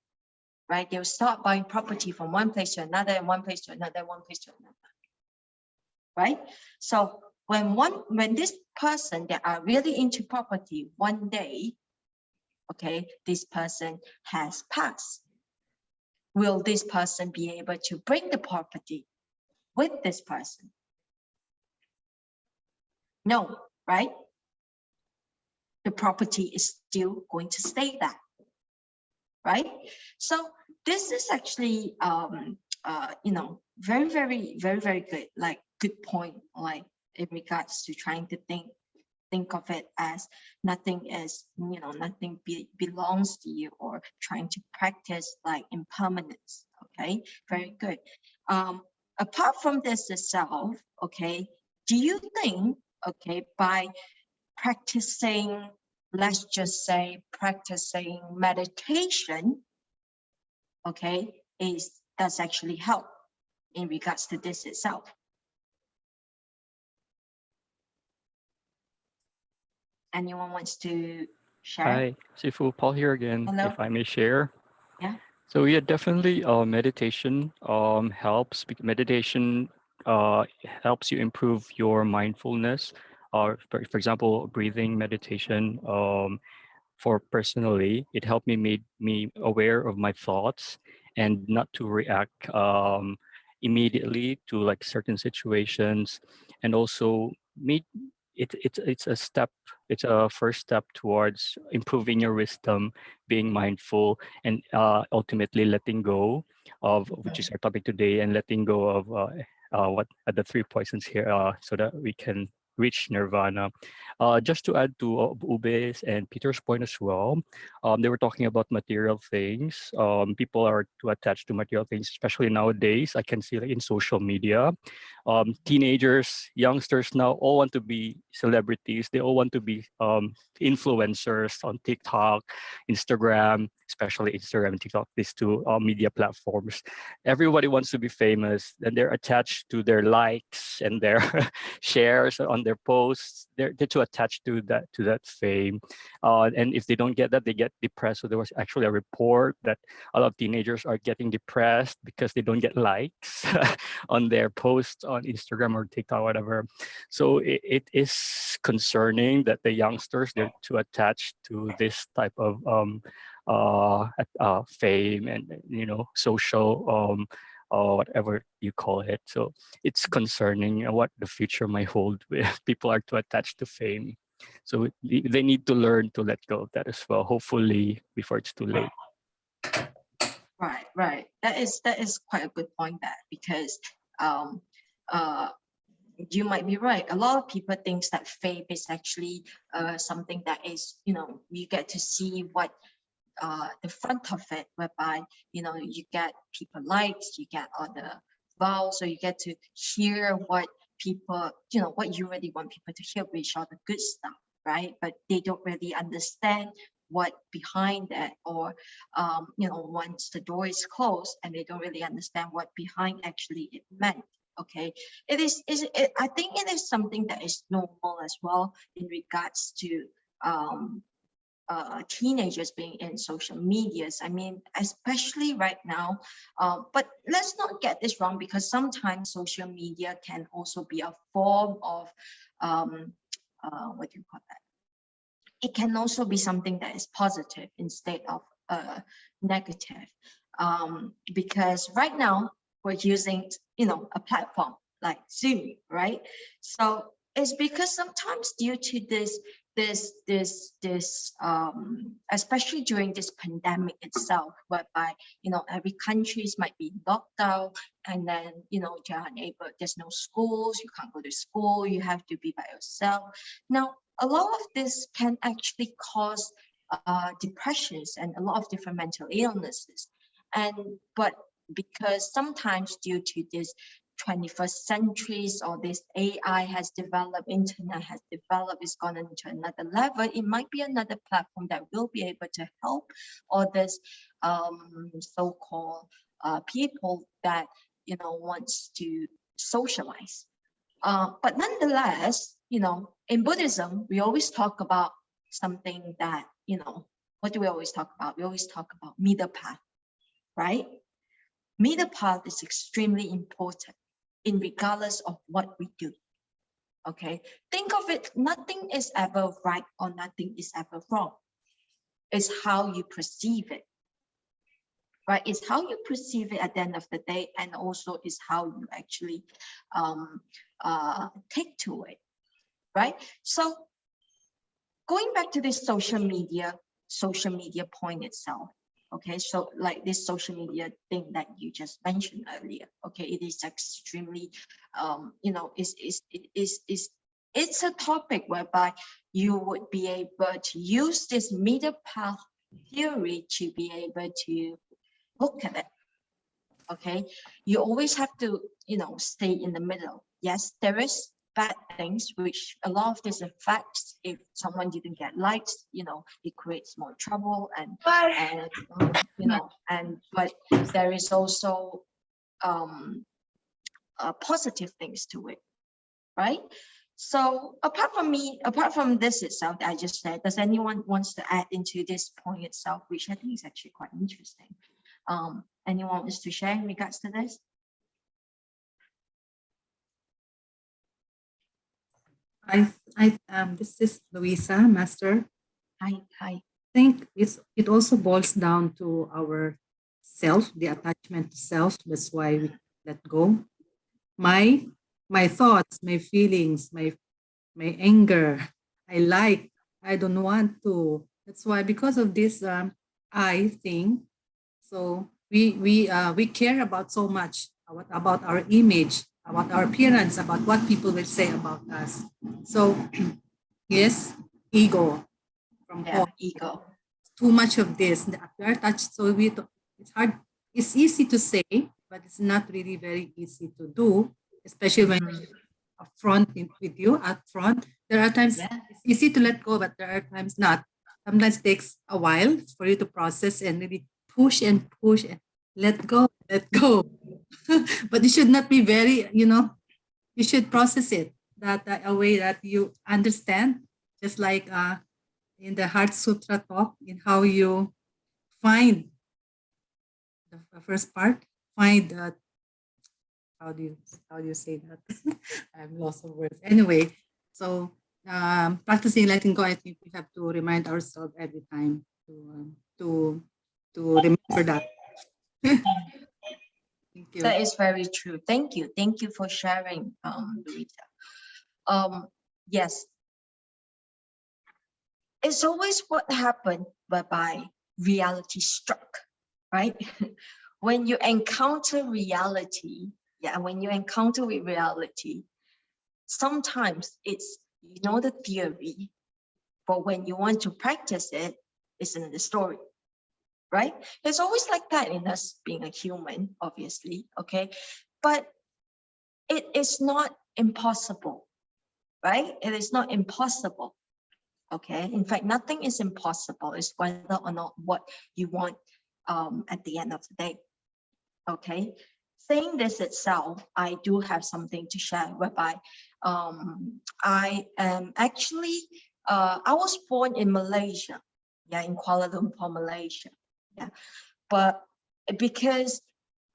right? They'll start buying property from one place to another, and one place to another, one place to another, right? So when this person that are really into property, one day, okay, this person has passed, will this person be able to bring the property with this person? No, right? The property is still going to stay there, right? So this is actually, very, very, very, very good, like good point, like in regards to trying to think of it as nothing is, nothing belongs to you, or trying to practice like impermanence. Okay, very good. Apart from this itself, okay, do you think, okay, by practicing, let's just say practicing meditation, okay, does actually help in regards to this itself? Anyone wants to share? Hi, Sifu, Paul here again, Hello. if I may share. Yeah. So yeah, definitely meditation helps. Meditation helps you improve your mindfulness. For example, breathing meditation. For personally, it helped me made me aware of my thoughts and not to react immediately to like certain situations, and also made it's a step. It's a first step towards improving your wisdom, being mindful, and ultimately letting go of, which is our topic today, and letting go of what are the three poisons here, so that we can reach nirvana. Just to add to Ube's and Peter's point as well, they were talking about material things. People are too attached to material things, especially nowadays. I can see like in social media, teenagers, youngsters now all want to be celebrities. They all want to be influencers on TikTok, Instagram, especially Instagram and TikTok, these two media platforms. Everybody wants to be famous, and they're attached to their likes and their shares on their posts. They're too attached to that fame, and if they don't get that, they get depressed. So there was actually a report that a lot of teenagers are getting depressed because they don't get likes on their posts on Instagram or TikTok, whatever. So it is concerning that the youngsters, they're too attached to this type of fame and social or whatever you call it. So it's concerning what the future might hold with people are too attached to fame. So they need to learn to let go of that as well, hopefully before it's too late. Right. That is quite a good point, that because you might be right. A lot of people think that fame is actually something that is, you get to see what the front of it, whereby you get people likes, you get all the vows, so you get to hear what people, what you really want people to hear, which are the good stuff, right? But they don't really understand what behind that, or once the door is closed and they don't really understand what behind actually it meant. Okay, I think it is something that is normal as well in regards to teenagers being in social medias. I mean, especially right now. But let's not get this wrong, because sometimes social media can also be a form of what do you call that? It can also be something that is positive instead of negative. Because right now we're using, a platform like Zoom, right? So it's because sometimes due to especially during this pandemic itself, whereby, you know, every countries might be locked down, and then, you know, you're unable, there's no schools, you can't go to school, you have to be by yourself. Now, a lot of this can actually cause depressions and a lot of different mental illnesses. But because sometimes due to this 21st centuries, or this AI has developed, internet has developed, it's gone into another level, it might be another platform that will be able to help all this so-called people that, you know, wants to socialize. But nonetheless, you know, in Buddhism, we always talk about something that, you know, what do we always talk about? We always talk about middle path, right? Middle path is extremely important in regardless of what we do. Okay, think of it, nothing is ever right or nothing is ever wrong. It's how you perceive it, right? It's how you perceive it at the end of the day, and also is how you actually take to it, right? So going back to this social media point itself, okay, so like this social media thing that you just mentioned earlier, okay, it is extremely, you know, it's a topic whereby you would be able to use this middle path theory to be able to look at it. Okay, you always have to, you know, stay in the middle. Yes, there is bad things, which a lot of this affects. If someone didn't get likes, you know, it creates more trouble, and you know, but there is also positive things to it, right? So apart from this itself that I just said, does anyone wants to add into this point itself, which I think is actually quite interesting? Anyone wants to share in regards to this? This is Louisa, Master. Hi. I think it also boils down to our self, the attachment to self. That's why we let go. My thoughts, my feelings, my anger, I don't want to. That's why, because of this I thing, so we care about so much about our image, about our appearance, about what people will say about us. So yes, ego from home. Ego. Too much of this. We are attached, so it's hard. It's easy to say, but it's not really very easy to do, especially when upfront with you up front. There are times it's easy to let go, but there are times not. Sometimes it takes a while for you to process and maybe push and let go. But it should not be very, you know, you should process it that a way that you understand, just like in the Heart Sutra talk, in how you find the first part, find that. How do you say that? I'm lost of words. Anyway, so practicing letting go, I think we have to remind ourselves every time to remember that. Thank you. That is very true. Thank you for sharing, Louisa. Yes, it's always what happened whereby reality struck, right? When you encounter reality, when you encounter with reality, sometimes it's, you know, the theory, but when you want to practice it, it's another story, right? It's always like that in us being a human, obviously, okay? But it is not impossible, right? It is not impossible, okay? In fact, nothing is impossible. It's whether or not what you want at the end of the day, okay? Saying this itself, I do have something to share whereby I am actually, I was born in Malaysia, in Kuala Lumpur, Malaysia, but because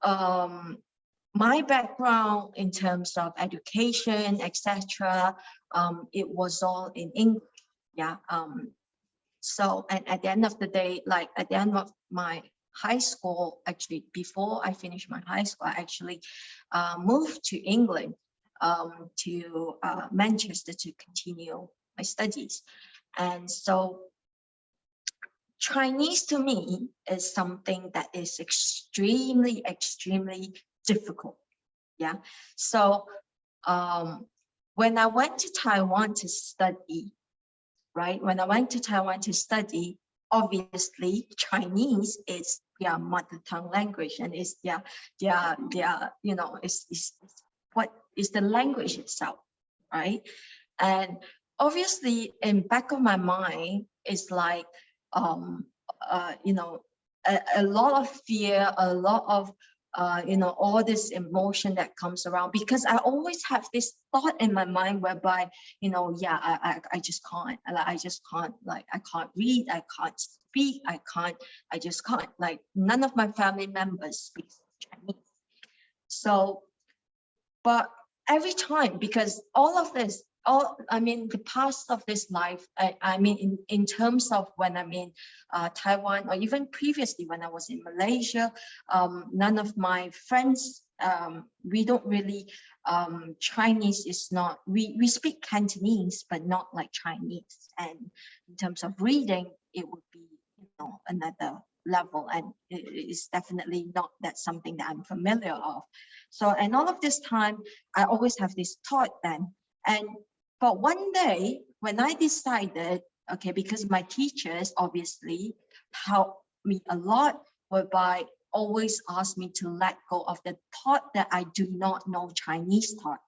my background in terms of education, etc., it was all in English, so, and at the end of the day, like at the end of my high school, actually before I finished my high school, I actually moved to England to Manchester to continue my studies. And so Chinese to me is something that is extremely, extremely difficult. Yeah. So when I went to Taiwan to study, right? When I went to Taiwan to study, obviously Chinese is their mother tongue language, and is their you know, is what is the language itself, right? And obviously in back of my mind is like you know, a lot of fear, a lot of you know, all this emotion that comes around, because I always have this thought in my mind whereby, you know, yeah, I just can't, I just can't, like, I can't read, I can't speak, I just can't, like, none of my family members speak Chinese. So, but every time, because all of this, I mean, the past of this life, I mean, in terms of when I'm in Taiwan, or even previously when I was in Malaysia, none of my friends, we don't really, Chinese is not, we speak Cantonese, but not like Chinese. And in terms of reading, it would be, you know, another level, and it is definitely not that something that I'm familiar of. So, and all of this time, I always have this thought then. But one day when I decided, okay, because my teachers obviously helped me a lot, whereby always asked me to let go of the thought that I do not know Chinese thought,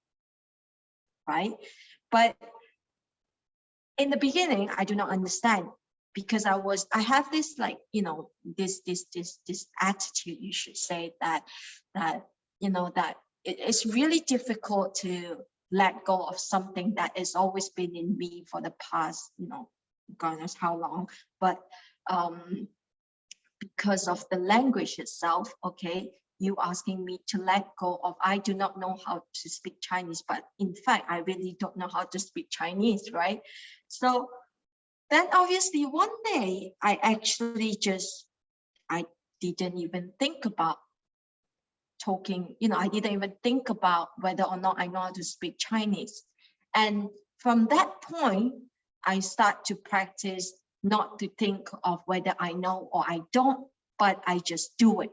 right? But in the beginning, I do not understand, because I have this, like, you know, this attitude, you should say, that you know, that it's really difficult to let go of something that has always been in me for the past, you know, God knows how long. But because of the language itself, okay, you asking me to let go of, I do not know how to speak Chinese, but in fact, I really don't know how to speak Chinese, right? So then obviously one day I actually I didn't even think about talking, you know, I didn't even think about whether or not I know how to speak Chinese. And from that point, I start to practice not to think of whether I know or I don't, but I just do it,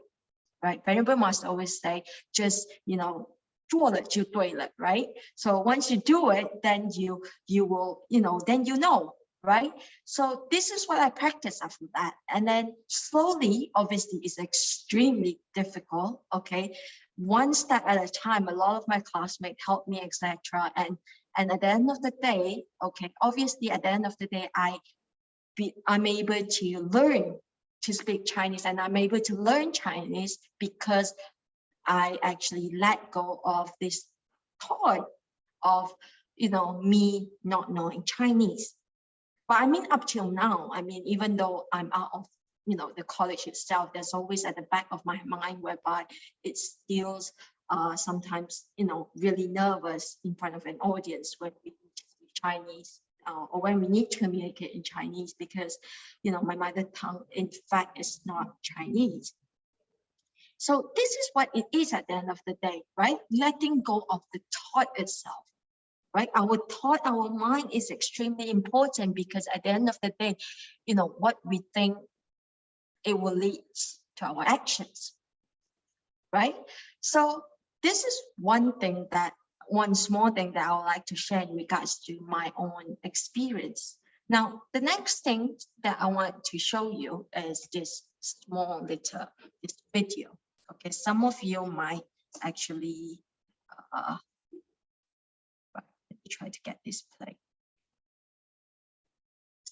right? Venerable Master always say, just, you know, 做了就对了, right? So once you do it, then you will, you know, then you know, right? So this is what I practice after that. And then slowly, obviously, it's extremely difficult, okay? One step at a time. A lot of my classmates helped me, etc. And at the end of the day, okay, obviously at the end of the day, I'm able to learn to speak Chinese, and I'm able to learn Chinese because I actually let go of this thought of, you know, me not knowing Chinese. But I mean, up till now, I mean, even though I'm out of, you know, the college itself, there's always at the back of my mind whereby it still sometimes, you know, really nervous in front of an audience when we speak Chinese. Or when we need to communicate in Chinese, because, you know, my mother tongue, in fact, is not Chinese. So this is what it is at the end of the day, right? Letting go of the thought itself, right? Our thought, our mind is extremely important, because at the end of the day, you know, what we think, it will lead to our actions, right? So this is one small thing that I would like to share in regards to my own experience. Now, the next thing that I want to show you is this small little video. Okay, some of you might actually, let me try to get this play.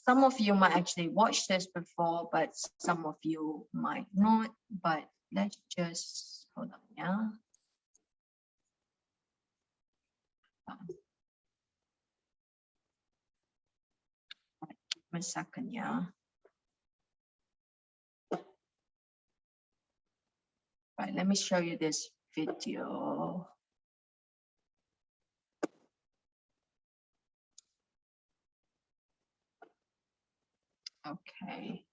Some of you might actually watch this before, but some of you might not. But let's just hold on, yeah. One second, yeah. Right, let me show you this video. Okay.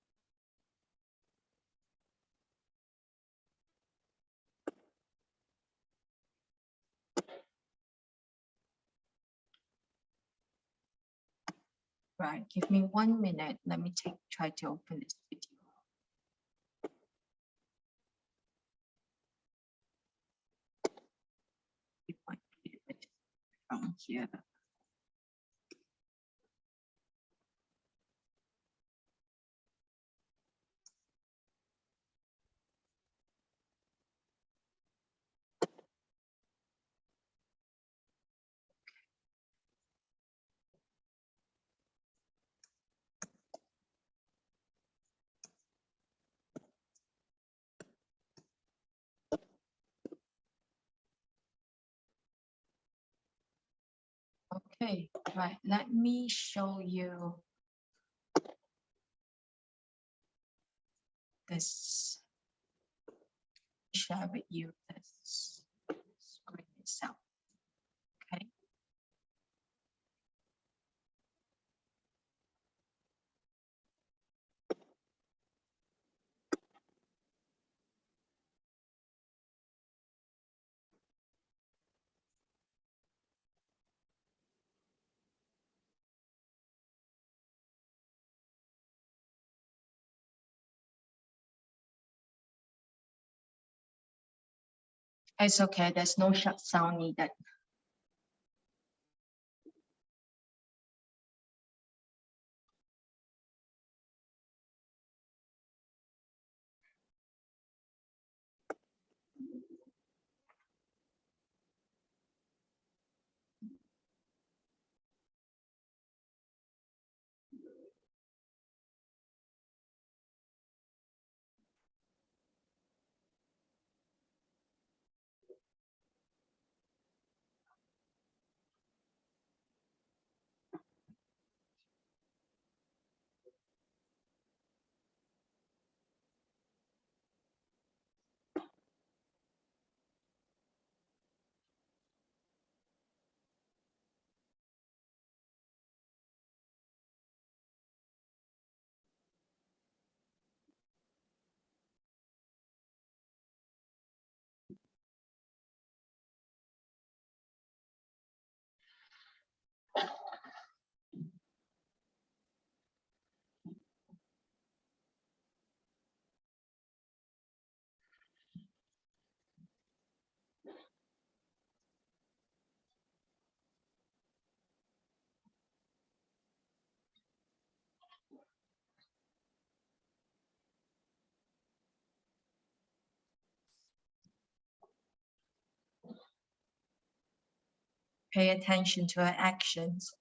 Right, give me 1 minute. Let me try to open this video. If I get it from here. Okay, right. Let me show you this. Share with you this screen itself. Okay. It's okay. There's no shut sound needed. Pay attention to her actions.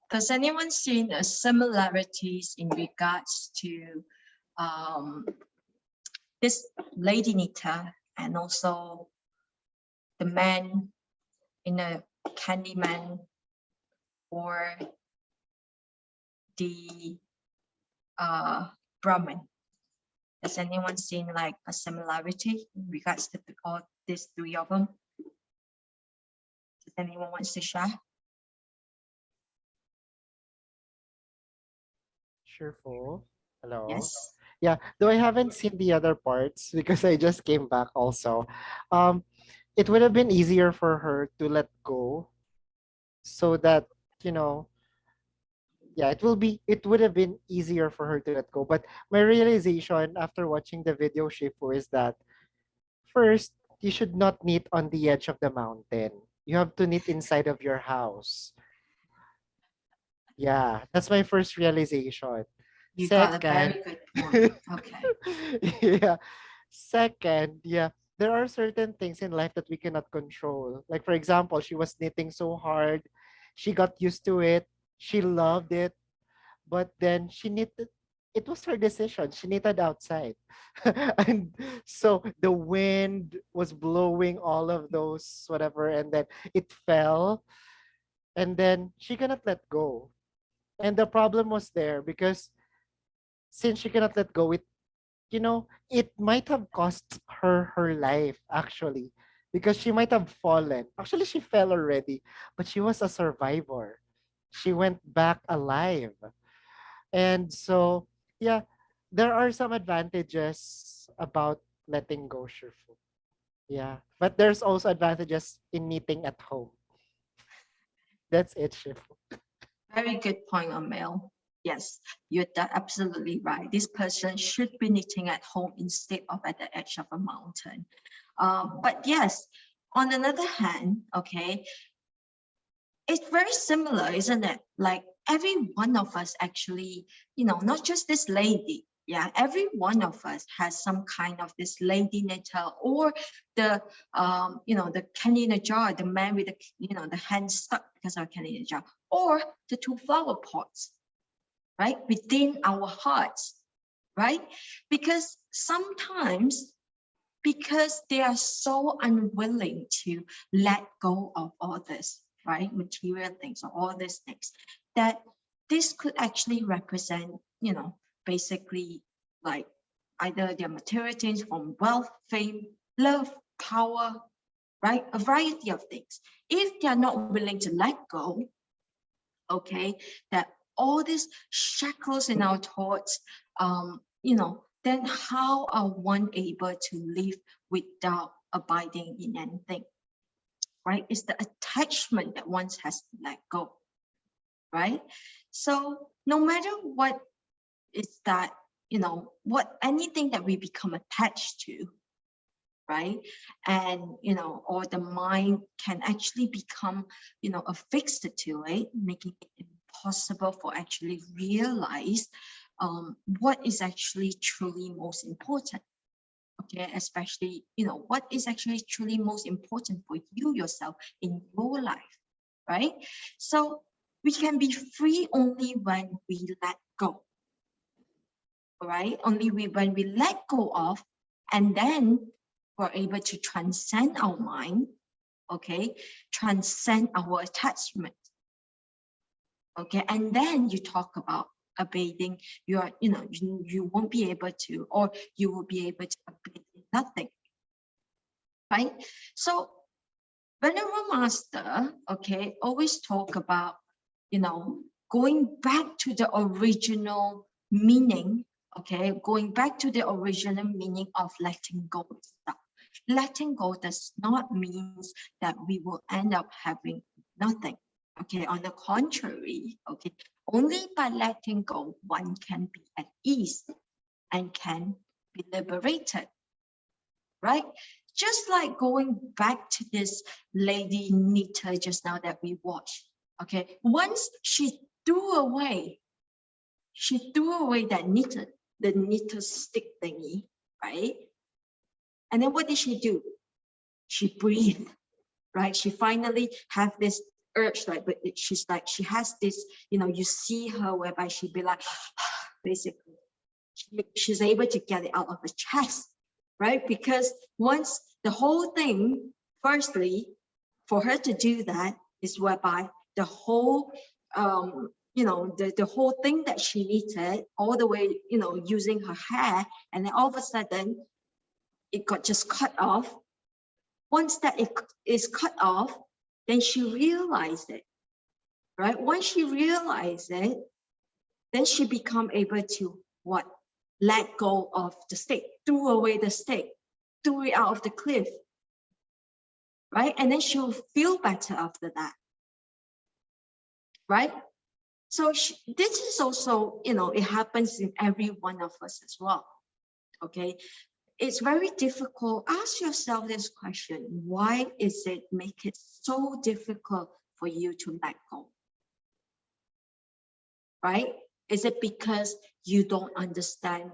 Does anyone see similarities in regards to this lady Nita and also the man in a Candyman, or the Brahmin? Has anyone seen like a similarity in regards to all these three of them? Does anyone wants to share? Cheerful. Hello. Yes. Yeah, though I haven't seen the other parts because I just came back also. It would have been easier for her to let go so that, you know, yeah, it would have been easier for her to let go. But my realization after watching the video Shifu is that first, you should not knit on the edge of the mountain. You have to knit inside of your house. Yeah, that's my first realization. You got a very good point. Okay. Yeah. Second, yeah, there are certain things in life that we cannot control. Like, for example, she was knitting so hard. She got used to it. She loved it. But then she knitted. It was her decision. She knitted outside. And so the wind was blowing all of those, whatever, and then it fell. And then she cannot let go. And the problem was there because since she cannot let go, it might have cost her her life actually, because she might have fallen. Actually, she fell already, but she was a survivor. She went back alive. And so, yeah, there are some advantages about letting go, Shifu. Yeah, but there's also advantages in knitting at home. That's it, Shifu. Very good point, Amel. Yes, you're absolutely right. This person should be knitting at home instead of at the edge of a mountain. But yes, on another hand, okay, it's very similar, isn't it? Like every one of us actually, not just this lady. Yeah, every one of us has some kind of this lady knitter, or the the candy in a jar, the man with the hand stuck because of candy in a jar, or the two flower pots, right, within our hearts, right? Because sometimes, because they are so unwilling to let go of all this, right, material things or all these things, that this could actually represent, basically like either their material things from wealth, fame, love, power, right, a variety of things. If they are not willing to let go, okay, that all these shackles in our thoughts, then how are one able to live without abiding in anything, right? It's the attachment that one has to let go, right? So no matter what is that, anything that we become attached to, right? And, or the mind can actually become, affixed to it, making it impossible for actually realize what is actually truly most important. Okay, especially, what is actually truly most important for you yourself in your life, right? So we can be free only when we let go, right? Only when we let go of, and then we're able to transcend our mind, okay? Transcend our attachment, okay? And then you talk about abating, you won't be able to, or you will be able to abate nothing, right? So Venerable Master, okay, always talk about, going back to the original meaning, okay, going back to the original meaning of letting go of stuff. Letting go does not mean that we will end up having nothing. Okay, on the contrary, okay, only by letting go, one can be at ease and can be liberated, right? Just like going back to this lady knitter just now that we watched, okay, once she threw away that the knitter stick thingy, right? And then what did she do? She breathed, right? She finally have this urge, like, but she's like, she has this, you see her whereby she'd be like, basically, she's able to get it out of her chest, right? Because once the whole thing, firstly, for her to do that is whereby the whole, the whole thing that she needed, all the way, using her hair, and then all of a sudden, it got just cut off. Once that it is cut off, then she realized it, right? Once she realized it, then she become able to what? Let go of the stick, threw away the stick, threw it out of the cliff, right? And then she'll feel better after that, right? So this is also, it happens in every one of us as well, okay? It's very difficult. Ask yourself this question: why is it make it so difficult for you to let go? Right? Is it because you don't understand,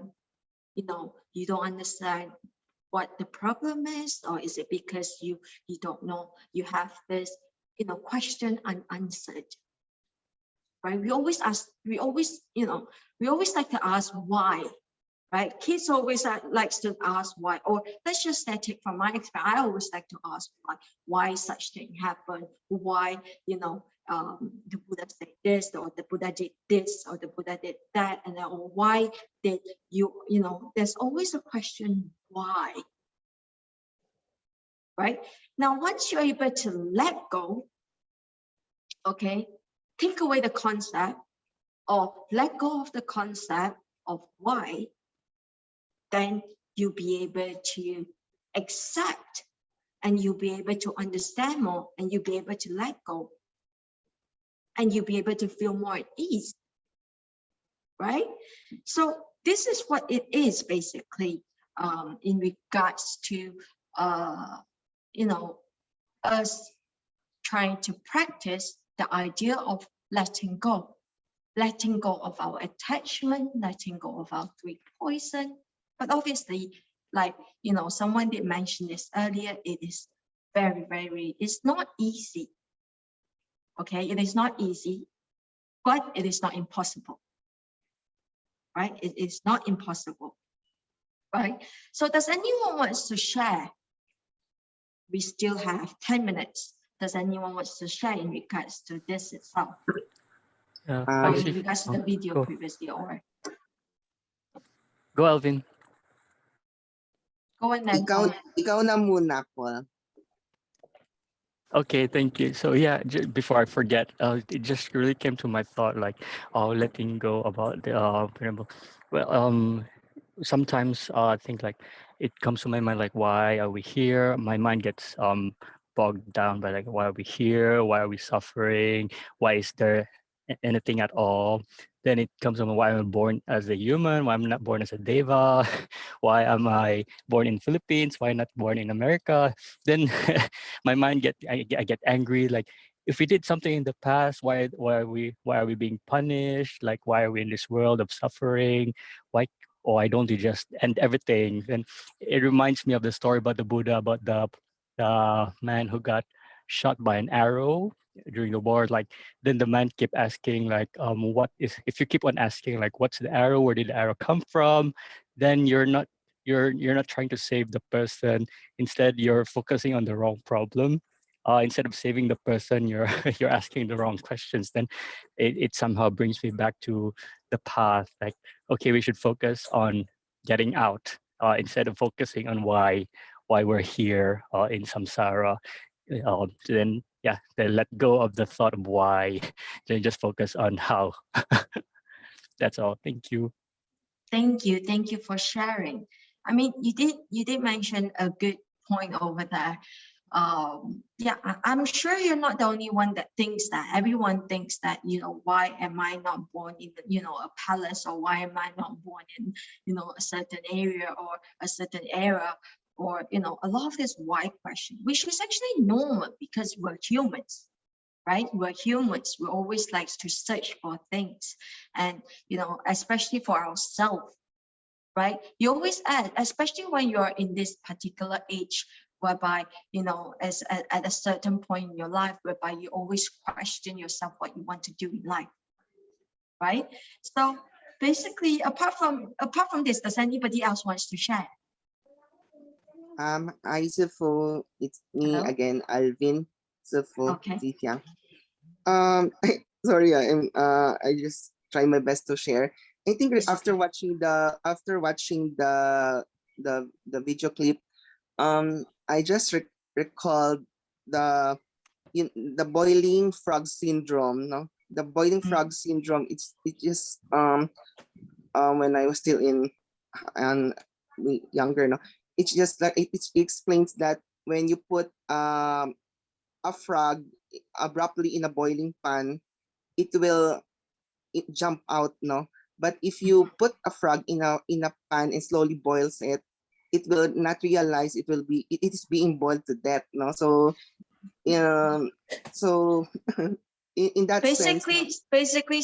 you don't understand what the problem is, or is it because you don't know, you have this, question unanswered? Right? We always like to ask why. Right? Kids always likes to ask why, or let's just take from my experience. I always like to ask why such thing happened, why, the Buddha said this, or the Buddha did this, or the Buddha did that, and then, or why did there's always a question why. Right? Now, once you're able to let go, okay, take away the concept, or let go of the concept of why, then you'll be able to accept, and you'll be able to understand more, and you'll be able to let go, and you'll be able to feel more at ease, right? So this is what it is basically, in regards to, us trying to practice the idea of letting go of our attachment, letting go of our three poison. But obviously, like, someone did mention this earlier, it is very, very, it's not easy. Okay, it is not easy, but it is not impossible. Right? It is not impossible. Right? So does anyone wants to share? We still have 10 minutes. Does anyone wants to share in regards to this itself? Or Actually, in regards to the video go. previously, or Go, Alvin. go and then Ikaw na muna, Paul. Okay, thank you. So yeah, before I forget, it just really came to my thought, like, letting go about the variable. Well, sometimes I think like it comes to my mind, like, why are we here? My mind gets bogged down by, like, why are we here? Why are we suffering? Why is there anything at all? Then it comes to why am I born as a human? Why I'm not born as a deva? Why am I born in Philippines? Why not born in America? Then my mind I get angry, like, if we did something in the past, why are we being punished? Like, why are we in this world of suffering? Why don't you just end everything? And it reminds me of the story about the Buddha, about the man who got shot by an arrow during the war. Like, then the man kept asking, like, what is, if you keep on asking, like, what's the arrow? Where did the arrow come from? Then you're not trying to save the person. Instead, you're focusing on the wrong problem. Instead of saving the person, you're you're asking the wrong questions. Then it somehow brings me back to the path. Like, okay, we should focus on getting out, instead of focusing on why we're here in samsara. Then let go of the thought of why. Then just focus on how. That's all. Thank you. Thank you for sharing. I mean, you did mention a good point over there. I'm sure you're not the only one that thinks that. Everyone thinks that, why am I not born in, a palace, or why am I not born in, a certain area or a certain era, or, a lot of this why question, which is actually normal because we're humans. Right? We're humans. We always like to search for things, and especially for ourselves. Right? You always ask, especially when you're in this particular age whereby, you know, at a certain point in your life, whereby you always question yourself what you want to do in life, right? So basically, apart from this, does anybody else wants to share? Hi, Sufo. It's me Hello? again, Alvin. Sufo, Okay. Zitiang. Sorry, I just try my best to share. I think after watching the video clip, I just recalled the the boiling frog syndrome. No, the boiling frog syndrome. It just when I was still younger. No, it's just like it explains that when you put a frog abruptly in a boiling pan, it will jump out. No, but if you put a frog in a pan and slowly boils it, it will not realize it is being boiled to death. No, so so in that sense, basically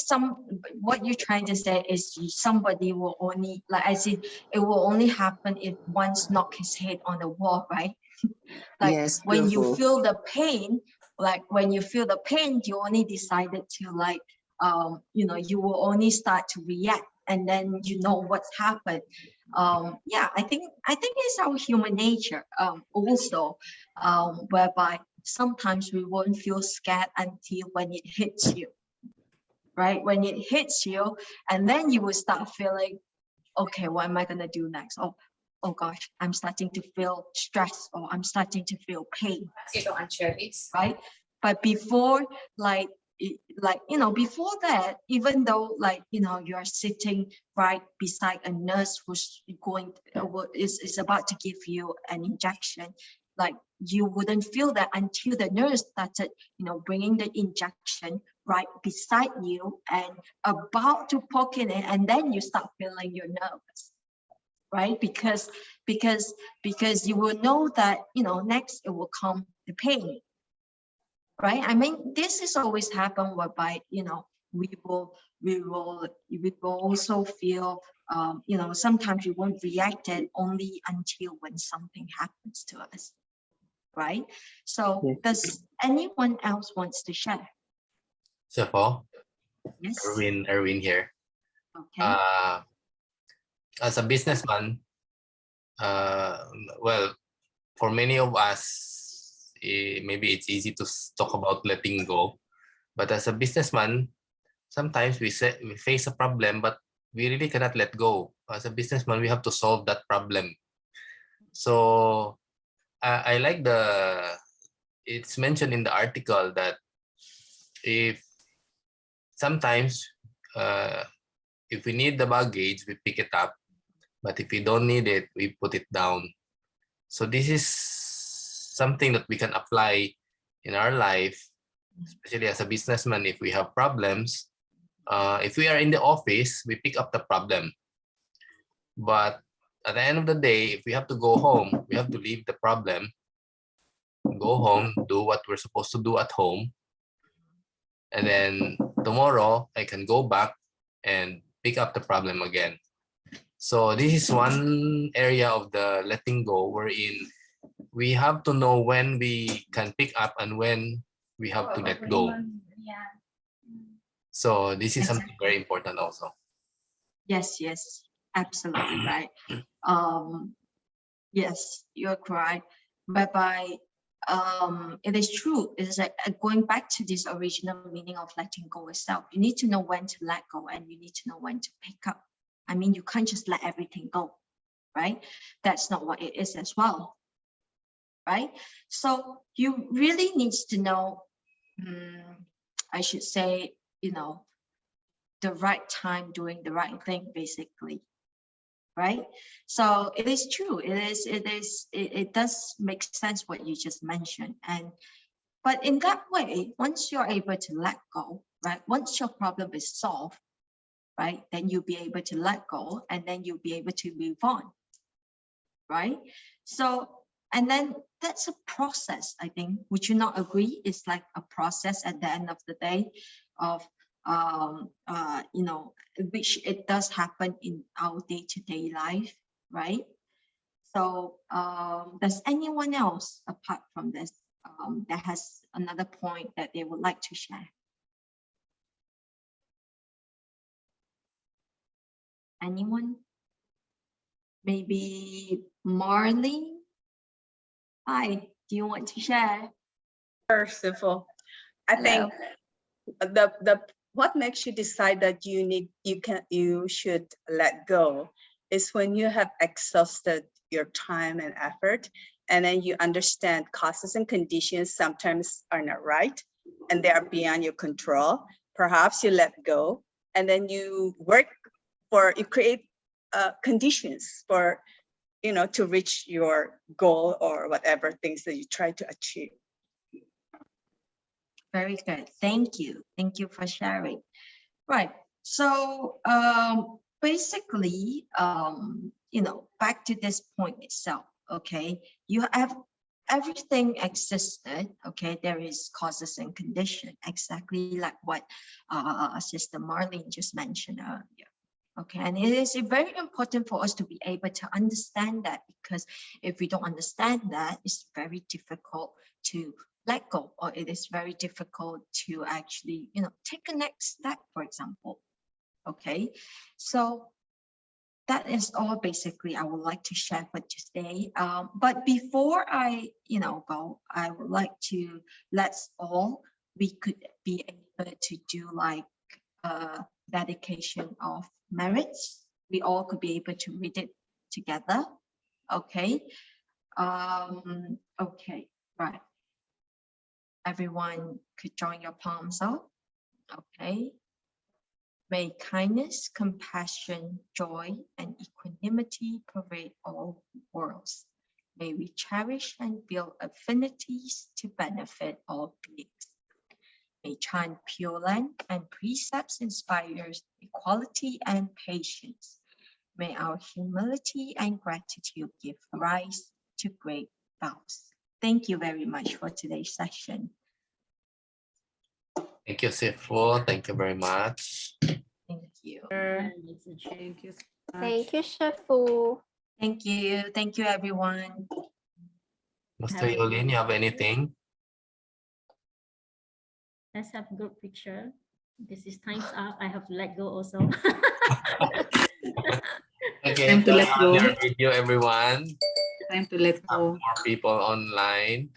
what you're trying to say is somebody will only, like I said, it will only happen if once knock his head on the wall, right? Like yes, when you beautiful. feel the pain, you only decided to, like, you know, you will only start to react, and then you know what's happened. Yeah, I think it's our human nature, also, whereby sometimes we won't feel scared until when it hits you, right? When it hits you, and then you will start feeling, okay, what am I gonna do next? Oh gosh, I'm starting to feel stress, or I'm starting to feel pain, right? But before, like you know, before that, even though, like, you know, you're sitting right beside a nurse who's is about to give you an injection, like you wouldn't feel that until the nurse started, you know, bringing the injection right beside you and about to poke in it, and then you start feeling you're nervous, right? Because you will know that, you know, next it will come the pain, right? I mean, this is always happen whereby, you know, we will also feel, you know, sometimes we won't react it only until when something happens to us, right? So does anyone else wants to share? Sufo, Yes. Erwin here. Okay. As a businessman, well, for many of us, maybe it's easy to talk about letting go, but as a businessman, sometimes we face a problem, but we really cannot let go. As a businessman, we have to solve that problem. So I like it's mentioned in the article that if sometimes if we need the baggage, we pick it up, but if we don't need it, we put it down. So this is something that we can apply in our life, especially as a businessman. If we have problems, if we are in the office, we pick up the problem. But at the end of the day, if we have to go home, we have to leave the problem, go home, do what we're supposed to do at home. And then tomorrow I can go back and pick up the problem again. So this is one area of the letting go wherein we have to know when we can pick up and when we have to let go. So this is something very important also. Yes, absolutely right. Yes, you're correct. Whereby it is true. It is like going back to this original meaning of letting go itself. You need to know when to let go, and you need to know when to pick up. I mean, you can't just let everything go, right? That's not what it is as well, right? So you really need to know, I should say, you know, the right time doing the right thing, basically, right? So it is true. It does make sense what you just mentioned. But in that way, once you're able to let go, right? Once your problem is solved, right? Then you'll be able to let go, and then you'll be able to move on, right? So, and then that's a process, I think. Would you not agree? It's like a process at the end of the day of, you know, which it does happen in our day-to-day life, right? So does anyone else apart from this that has another point that they would like to share? Anyone? Maybe Marley? Hi, do you want to share? First of all, I think what makes you decide that you should let go is when you have exhausted your time and effort, and then you understand causes and conditions sometimes are not right and they are beyond your control. Perhaps you let go, and then you create conditions for to reach your goal or whatever things that you try to achieve. Very good. Thank you. Thank you for sharing. Right. So basically, back to this point itself, okay, you have everything existed, okay, there is causes and condition, exactly like what Sister Marlene just mentioned earlier. Okay, and it is very important for us to be able to understand that, because if we don't understand that, it's very difficult to let go, or it is very difficult to actually, take a next step, for example. Okay, so that is all basically I would like to share for today. But before I, go, I would like to we could be able to do like a dedication of merits. We all could be able to read it together. Okay. Okay, right. Everyone could join your palms up. Okay. May kindness, compassion, joy, and equanimity pervade all worlds. May we cherish and build affinities to benefit all beings. May chant Pure Land and precepts inspire equality and patience. May our humility and gratitude give rise to great vows. Thank you very much for today's session. Thank you, Sifu. Thank you very much. Thank you. Thank you. Thank you, Shifu. Thank you. Thank you, everyone. Mr. Yolin, you have anything? Let's have a group picture. This is time's up. I have to let go also. Okay, Time to let go. your video, everyone. Time to let go. More people online.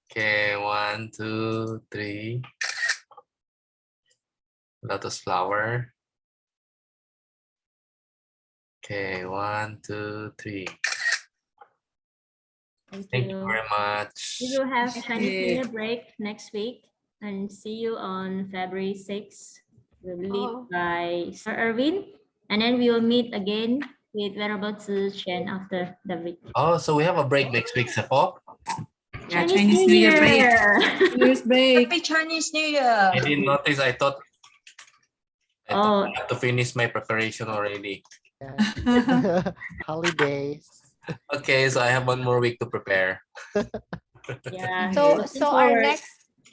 Okay, 1, 2, 3. Lotus flower. Okay, 1, 2, 3. Thank you very much. We will have Chinese New Year break next week, and see you on February 6th. We'll lead by Sir Irwin, and then we will meet again with Venerable Tzu Chen after the week. Oh, so we have a break next week, Sifu? Yeah, Chinese New Year break. New Year's break. Happy Chinese New Year. I didn't notice. I thought I have to finish my preparation already. Yeah. Holidays. Okay, so I have 1 more week to prepare. Yeah. So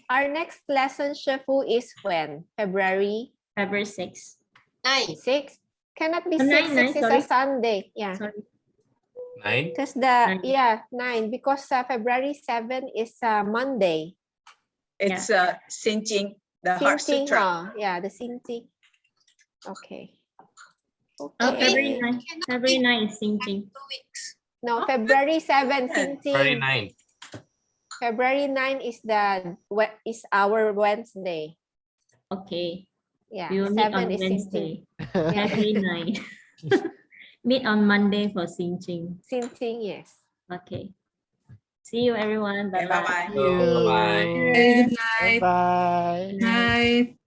our next lesson, Shifu, is when? February 6th. 6? Cannot be 6. 9, 6 is a Sunday. Yeah. Sorry. 9? Because 9, because February 7 is Monday. It's Xinjing, the Xinjing, Heart Sutra. yeah, the Xinjing. Okay. Oh, February 9. February 9 is Xinjing. No, February 7, February Xinjing. 9. February 9 is our Wednesday. Okay. Yeah, We will meet 7 on is Wednesday. Xinjing. February 9. Meet on Monday for Xinjing. Xinjing, yes. Okay. See you, everyone. Bye-bye. Bye-bye. Bye-bye. Good night. Bye-bye. Night.